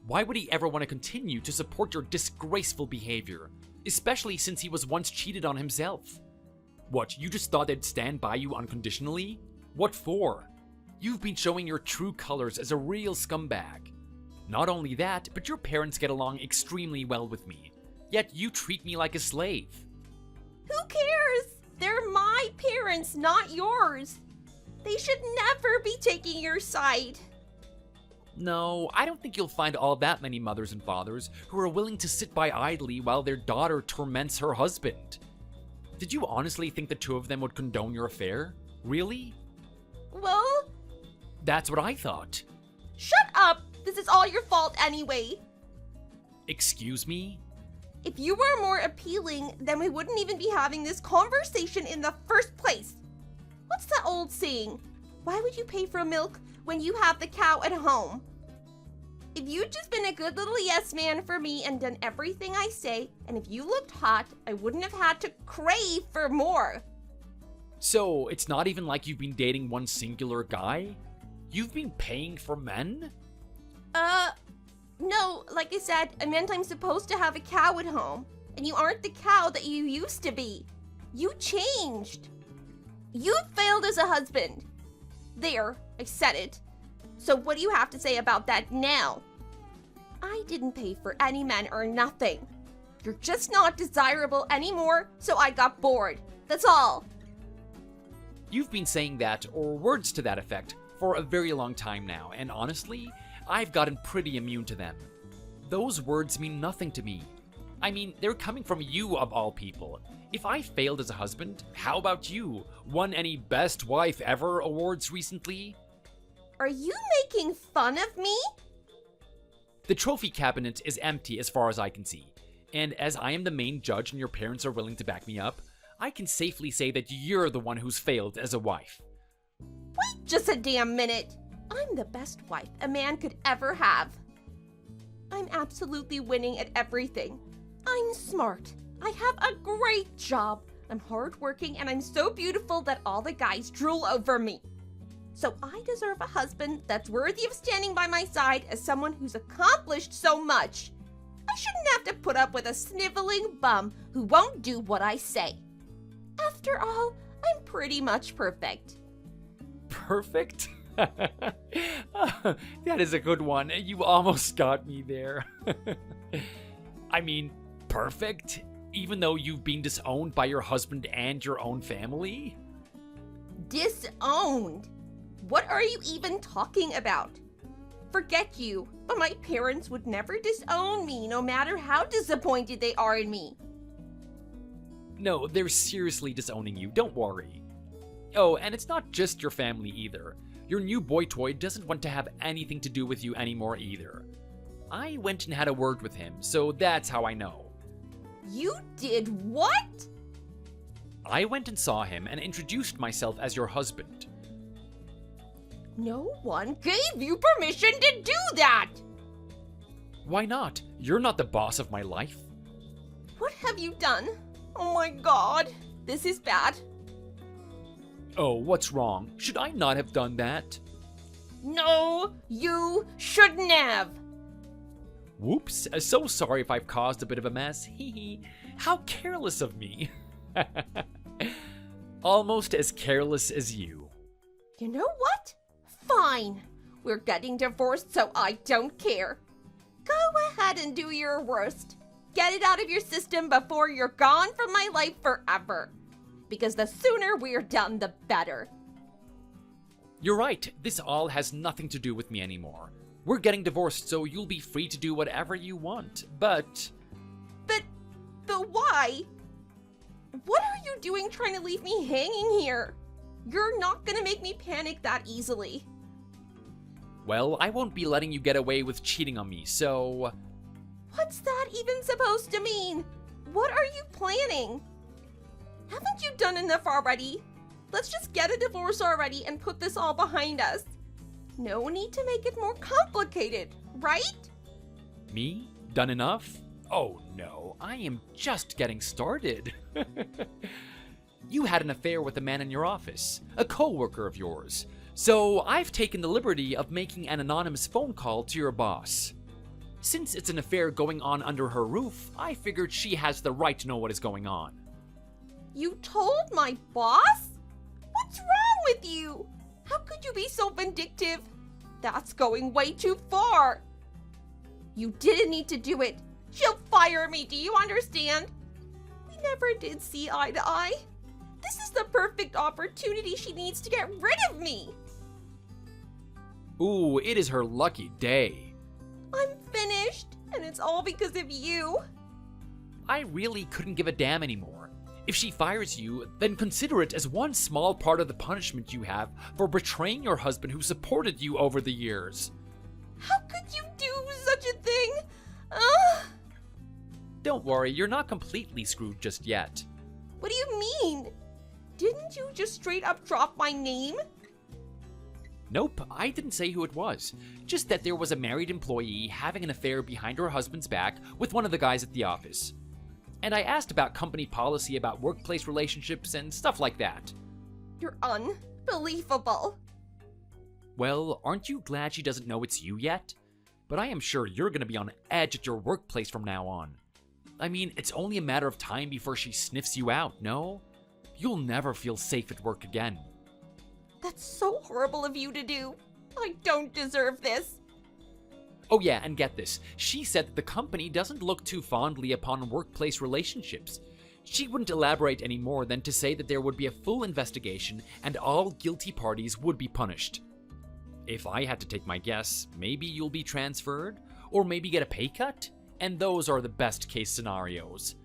Why would he ever want to continue to support your disgraceful behavior, especially since he was once cheated on himself? What, you just thought they'd stand by you unconditionally? What for? You've been showing your true colors as a real scumbag. Not only that, but your parents get along extremely well with me. Yet you treat me like a slave. Who cares? They're my parents, not yours. They should never be taking your side. No, I don't think you'll find all that many mothers and fathers who are willing to sit by idly while their daughter torments her husband. Did you honestly think the two of them would condone your affair? Really? Well, that's what I thought. shut up! This is all your fault anyway. Excuse me? If you were more appealing, then we wouldn't even be having this conversation in the first place. What's that old saying? Why would you pay for milk when you have the cow at home? If you'd just been a good little yes man for me and done everything I say, and if you looked hot, I wouldn't have had to crave for more. So, it's not even like you've been dating one singular guy? You've been paying for men? No, like I said, I meant I'm supposed to have a cow at home, and you aren't the cow that you used to be. You changed. You failed as a husband. There, I said it. So what do you have to say about that now? I didn't pay for any men or nothing. You're just not desirable anymore, so I got bored. That's all. You've been saying that, or words to that effect, for a very long time now, and honestly, I've gotten pretty immune to them. Those words mean nothing to me. I mean, they're coming from you of all people. If I failed as a husband, how about you? Won any Best Wife Ever awards recently? Are you making fun of me? The trophy cabinet is empty as far as I can see, and as I am the main judge and your parents are willing to back me up, I can safely say that you're the one who's failed as a wife. Wait just a damn minute. I'm the best wife a man could ever have. I'm absolutely winning at everything. I'm smart. I have a great job. I'm hardworking and I'm so beautiful that all the guys drool over me. So I deserve a husband that's worthy of standing by my side as someone who's accomplished so much. I shouldn't have to put up with a sniveling bum who won't do what I say. After all, I'm pretty much perfect. Perfect? That is a good one. You almost got me there. I mean, perfect? Even though you've been disowned by your husband and your own family? Disowned? What are you even talking about? Forget you, but my parents would never disown me no matter how disappointed they are in me. No, they're seriously disowning you, don't worry. Oh, and it's not just your family either. Your new boy toy doesn't want to have anything to do with you anymore either. I went and had a word with him, so that's how I know. You did what? I went and saw him and introduced myself as your husband. No one gave you permission to do that! Why not? You're not the boss of my life. What have you done? Oh my god, this is bad. Oh, what's wrong? Should I not have done that? No, you shouldn't have. Whoops, so sorry if I've caused a bit of a mess. Hee hee. How careless of me. Almost as careless as you. You know what? Fine. We're getting divorced, so I don't care. Go ahead and do your worst. Get it out of your system before you're gone from my life forever. because the sooner we're done, the better. You're right, this all has nothing to do with me anymore. We're getting divorced, so you'll be free to do whatever you want, but why? What are you doing trying to leave me hanging here? You're not gonna make me panic that easily. well, I won't be letting you get away with cheating on me, so... What's that even supposed to mean? What are you planning? Haven't you done enough already? Let's just get a divorce already and put this all behind us. No need to make it more complicated, right? Me? Done enough? Oh no, I am just getting started. You had an affair with a man in your office, a co-worker of yours. So I've taken the liberty of making an anonymous phone call to your boss. Since it's an affair going on under her roof, I figured she has the right to know what is going on. You told my boss? What's wrong with you? How could you be so vindictive? That's going way too far. You didn't need to do it. She'll fire me, do you understand? We never did see eye to eye. This is the perfect opportunity she needs to get rid of me. Ooh, it is her lucky day. I'm finished, and it's all because of you. I really couldn't give a damn anymore. If she fires you, then consider it as one small part of the punishment you have for betraying your husband who supported you over the years. How could you do such a thing? Ugh. Don't worry, you're not completely screwed just yet. What do you mean? Didn't you just straight up drop my name? Nope, I didn't say who it was. Just that there was a married employee having an affair behind her husband's back with one of the guys at the office. And I asked about company policy about workplace relationships and stuff like that. You're unbelievable. Well, aren't you glad she doesn't know it's you yet? But I am sure you're gonna be on edge at your workplace from now on. I mean, it's only a matter of time before she sniffs you out, no? You'll never feel safe at work again. That's so horrible of you to do. I don't deserve this. Oh yeah, and get this. She said that the company doesn't look too fondly upon workplace relationships. She wouldn't elaborate any more than to say that there would be a full investigation and all guilty parties would be punished. If I had to take my guess, maybe you'll be transferred, or maybe get a pay cut, and those are the best case scenarios.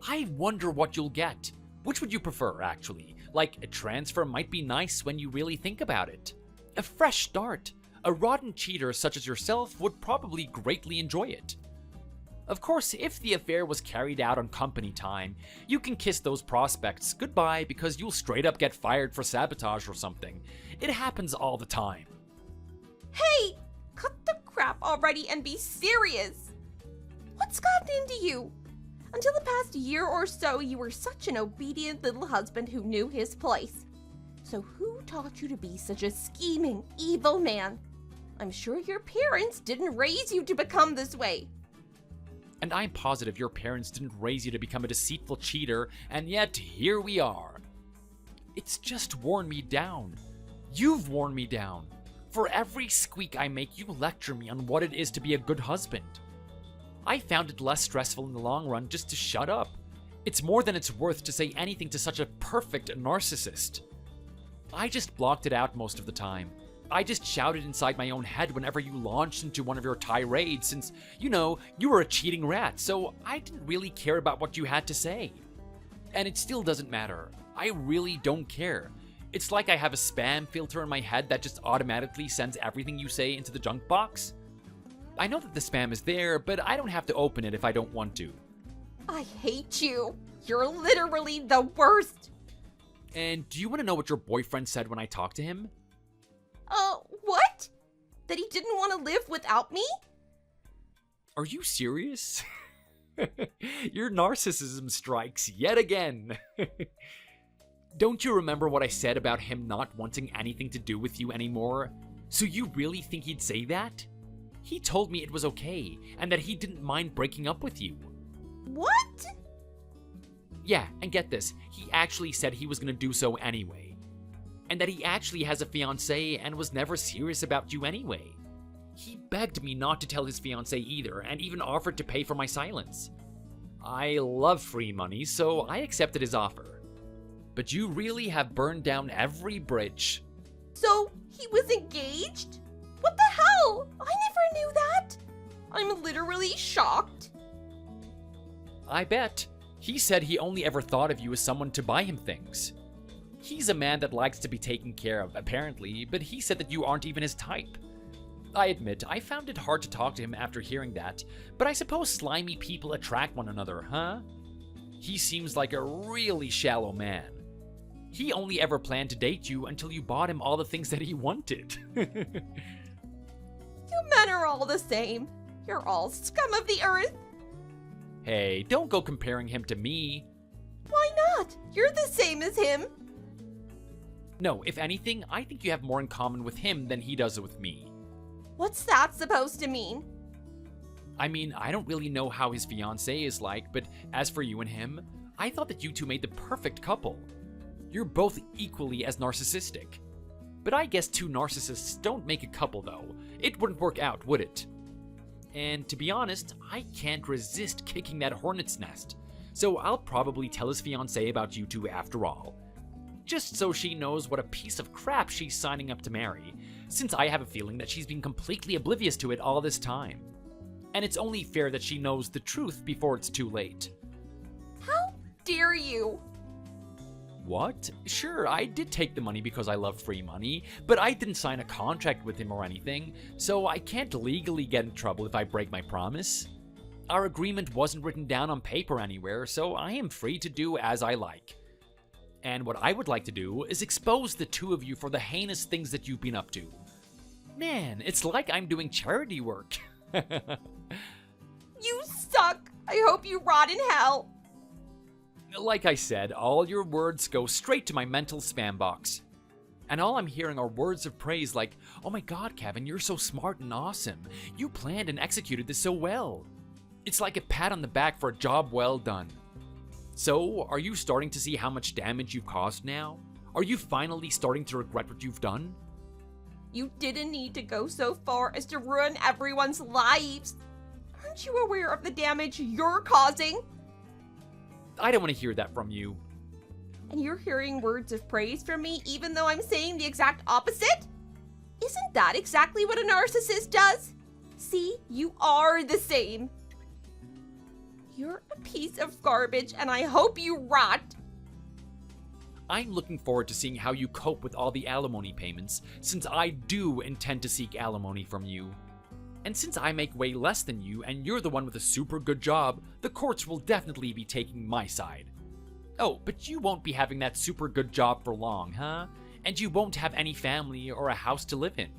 I wonder what you'll get. Which would you prefer, actually? Like, a transfer might be nice when you really think about it. A fresh start. A rotten cheater such as yourself would probably greatly enjoy it. Of course, if the affair was carried out on company time, you can kiss those prospects goodbye because you'll straight up get fired for sabotage or something. It happens all the time. Hey, cut the crap already and be serious. What's gotten into you? Until the past year or so, you were such an obedient little husband who knew his place. So who taught you to be such a scheming, evil man? I'm sure your parents didn't raise you to become this way. And I'm positive your parents didn't raise you to become a deceitful cheater, and yet here we are. It's just worn me down. You've worn me down. For every squeak I make, you lecture me on what it is to be a good husband. I found it less stressful in the long run just to shut up. It's more than it's worth to say anything to such a perfect narcissist. I just blocked it out most of the time. I just shouted inside my own head whenever you launched into one of your tirades since, you know, you were a cheating rat, so I didn't really care about what you had to say. And it still doesn't matter. I really don't care. It's like I have a spam filter in my head that just automatically sends everything you say into the junk box. I know that the spam is there, but I don't have to open it if I don't want to. I hate you. You're literally the worst. And do you want to know what your boyfriend said when I talked to him? What? That he didn't want to live without me? Are you serious? Your narcissism strikes yet again. Don't you remember what I said about him not wanting anything to do with you anymore? So you really think he'd say that? He told me it was okay, and that he didn't mind breaking up with you. What? Yeah, and get this, he actually said he was gonna do so anyway. And that he actually has a fiancée and was never serious about you anyway. He begged me not to tell his fiancée either, and even offered to pay for my silence. I love free money, so I accepted his offer. but you really have burned down every bridge. So, he was engaged? What the hell? I never knew that. I'm literally shocked. I bet. He said he only ever thought of you as someone to buy him things. He's a man that likes to be taken care of, apparently, but he said that you aren't even his type. I admit, I found it hard to talk to him after hearing that, but I suppose slimy people attract one another, huh? He seems like a really shallow man. He only ever planned to date you until you bought him all the things that he wanted. You men are all the same. You're all scum of the earth. Hey, don't go comparing him to me. Why not? You're the same as him. No, if anything, I think you have more in common with him than he does with me. What's that supposed to mean? I mean, I don't really know how his fiancée is like, but as for you and him, I thought that you two made the perfect couple. You're both equally as narcissistic. But I guess two narcissists don't make a couple, though. It wouldn't work out, would it? And to be honest, I can't resist kicking that hornet's nest, so I'll probably tell his fiancée about you two after all. Just so she knows what a piece of crap she's signing up to marry, since I have a feeling that she's been completely oblivious to it all this time. And it's only fair that she knows the truth before it's too late. How dare you? What? Sure, I did take the money because I love free money, but I didn't sign a contract with him or anything, so I can't legally get in trouble if I break my promise. Our agreement wasn't written down on paper anywhere, so I am free to do as I like. And what I would like to do is expose the two of you for the heinous things that you've been up to. Man, it's like I'm doing charity work. You suck. I hope you rot in hell. Like I said, all your words go straight to my mental spam box. And all I'm hearing are words of praise like, "Oh my god, Kevin, you're so smart and awesome. You planned and executed this so well." It's like a pat on the back for a job well done. So, are you starting to see how much damage you've caused now? Are you finally starting to regret what you've done? You didn't need to go so far as to ruin everyone's lives. Aren't you aware of the damage you're causing? I don't want to hear that from you. And you're hearing words of praise from me even though I'm saying the exact opposite? Isn't that exactly what a narcissist does? See, you are the same. You're a piece of garbage and I hope you rot. I'm looking forward to seeing how you cope with all the alimony payments, since I do intend to seek alimony from you. And since I make way less than you and you're the one with a super good job, the courts will definitely be taking my side. Oh, but you won't be having that super good job for long, huh? And you won't have any family or a house to live in.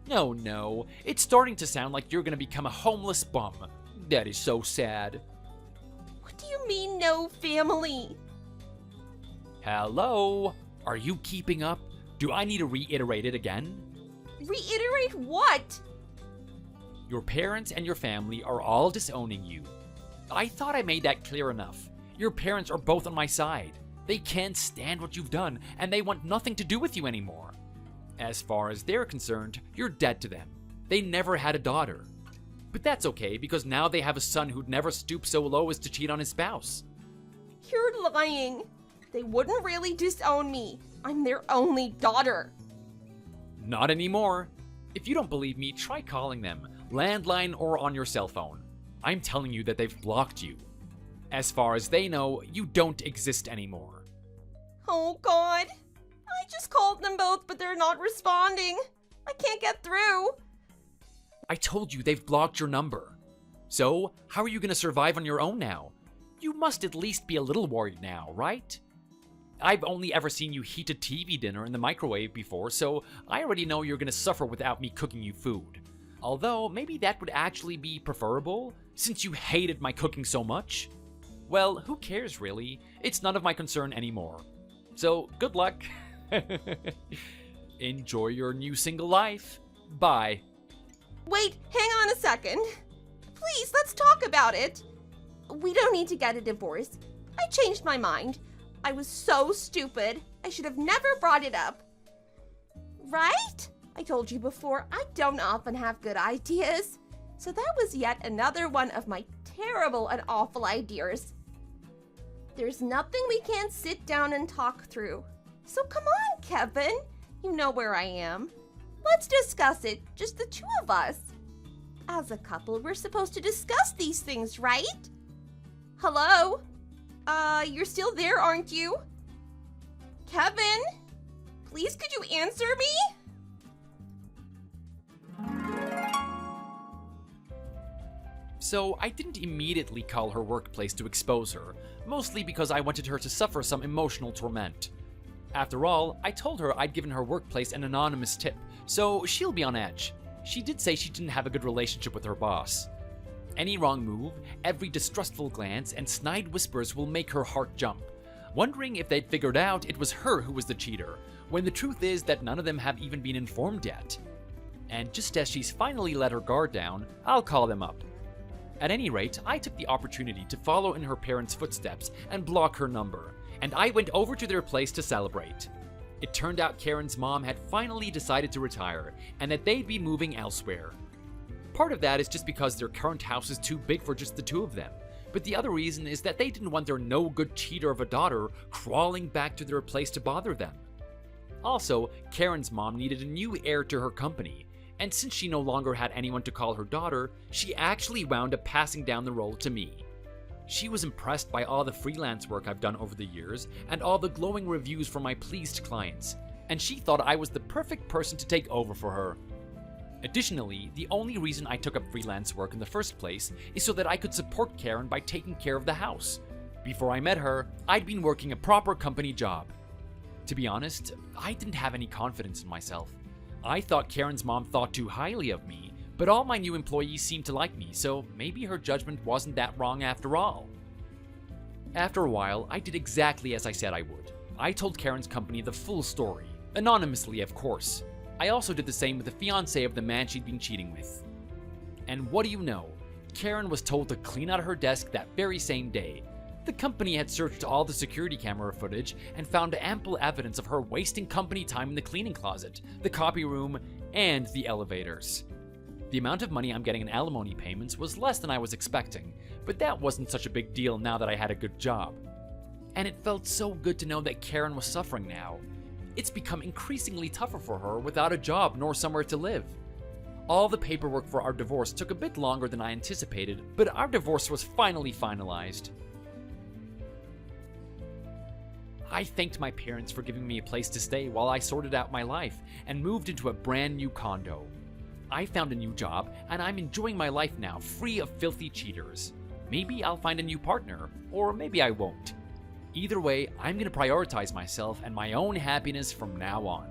No, it's starting to sound like you're gonna become a homeless bum. That is so sad. What do you mean, no family? Hello? Are you keeping up? Do I need to reiterate it again? Reiterate what? Your parents and your family are all disowning you. I thought I made that clear enough. Your parents are both on my side. They can't stand what you've done, and they want nothing to do with you anymore. As far as they're concerned, you're dead to them. They never had a daughter. But that's okay, because now they have a son who'd never stoop so low as to cheat on his spouse. You're lying. They wouldn't really disown me. I'm their only daughter. Not anymore. If you don't believe me, try calling them, landline or on your cell phone. I'm telling you that they've blocked you. As far as they know, you don't exist anymore. Oh God. I just called them both, but they're not responding. I can't get through. I told you they've blocked your number. So, how are you going to survive on your own now? You must at least be a little worried now, right? I've only ever seen you heat a TV dinner in the microwave before, so I already know you're going to suffer without me cooking you food. Although, maybe that would actually be preferable, since you hated my cooking so much. Well, who cares really? It's none of my concern anymore. So, good luck. Enjoy your new single life. Bye. Wait, hang on a second. Please, let's talk about it. We don't need to get a divorce. I changed my mind. I was so stupid. I should have never brought it up. Right? I told you before, I don't often have good ideas. So that was yet another one of my terrible and awful ideas. There's nothing we can't sit down and talk through. So come on, Kevin. You know where I am. Let's discuss it, just the two of us. As a couple, we're supposed to discuss these things, right? Hello? You're still there, aren't you? Kevin? Please, could you answer me? So I didn't immediately call her workplace to expose her, mostly because I wanted her to suffer some emotional torment. After all, I told her I'd given her workplace an anonymous tip, so she'll be on edge. She did say she didn't have a good relationship with her boss. Any wrong move, every distrustful glance, and snide whispers will make her heart jump, wondering if they'd figured out it was her who was the cheater, when the truth is that none of them have even been informed yet. And just as she's finally let her guard down, I'll call them up. At any rate, I took the opportunity to follow in her parents' footsteps and block her number, and I went over to their place to celebrate. It turned out Karen's mom had finally decided to retire, and that they'd be moving elsewhere. Part of that is just because their current house is too big for just the two of them, but the other reason is that they didn't want their no-good cheater of a daughter crawling back to their place to bother them. Also, Karen's mom needed a new heir to her company, and since she no longer had anyone to call her daughter, she actually wound up passing down the role to me. She was impressed by all the freelance work I've done over the years and all the glowing reviews from my pleased clients, and she thought I was the perfect person to take over for her. Additionally, the only reason I took up freelance work in the first place is so that I could support Karen by taking care of the house. Before I met her, I'd been working a proper company job. To be honest, I didn't have any confidence in myself. I thought Karen's mom thought too highly of me, but all my new employees seemed to like me, so maybe her judgment wasn't that wrong after all. After a while, I did exactly as I said I would. I told Karen's company the full story, anonymously of course. I also did the same with the fiancé of the man she'd been cheating with. And what do you know? Karen was told to clean out her desk that very same day. The company had searched all the security camera footage and found ample evidence of her wasting company time in the cleaning closet, the copy room, and the elevators. The amount of money I'm getting in alimony payments was less than I was expecting, but that wasn't such a big deal now that I had a good job. And it felt so good to know that Karen was suffering now. It's become increasingly tougher for her without a job nor somewhere to live. All the paperwork for our divorce took a bit longer than I anticipated, but our divorce was finally finalized. I thanked my parents for giving me a place to stay while I sorted out my life and moved into a brand new condo. I found a new job and I'm enjoying my life now, free of filthy cheaters. Maybe I'll find a new partner, or maybe I won't. Either way, I'm going to prioritize myself and my own happiness from now on.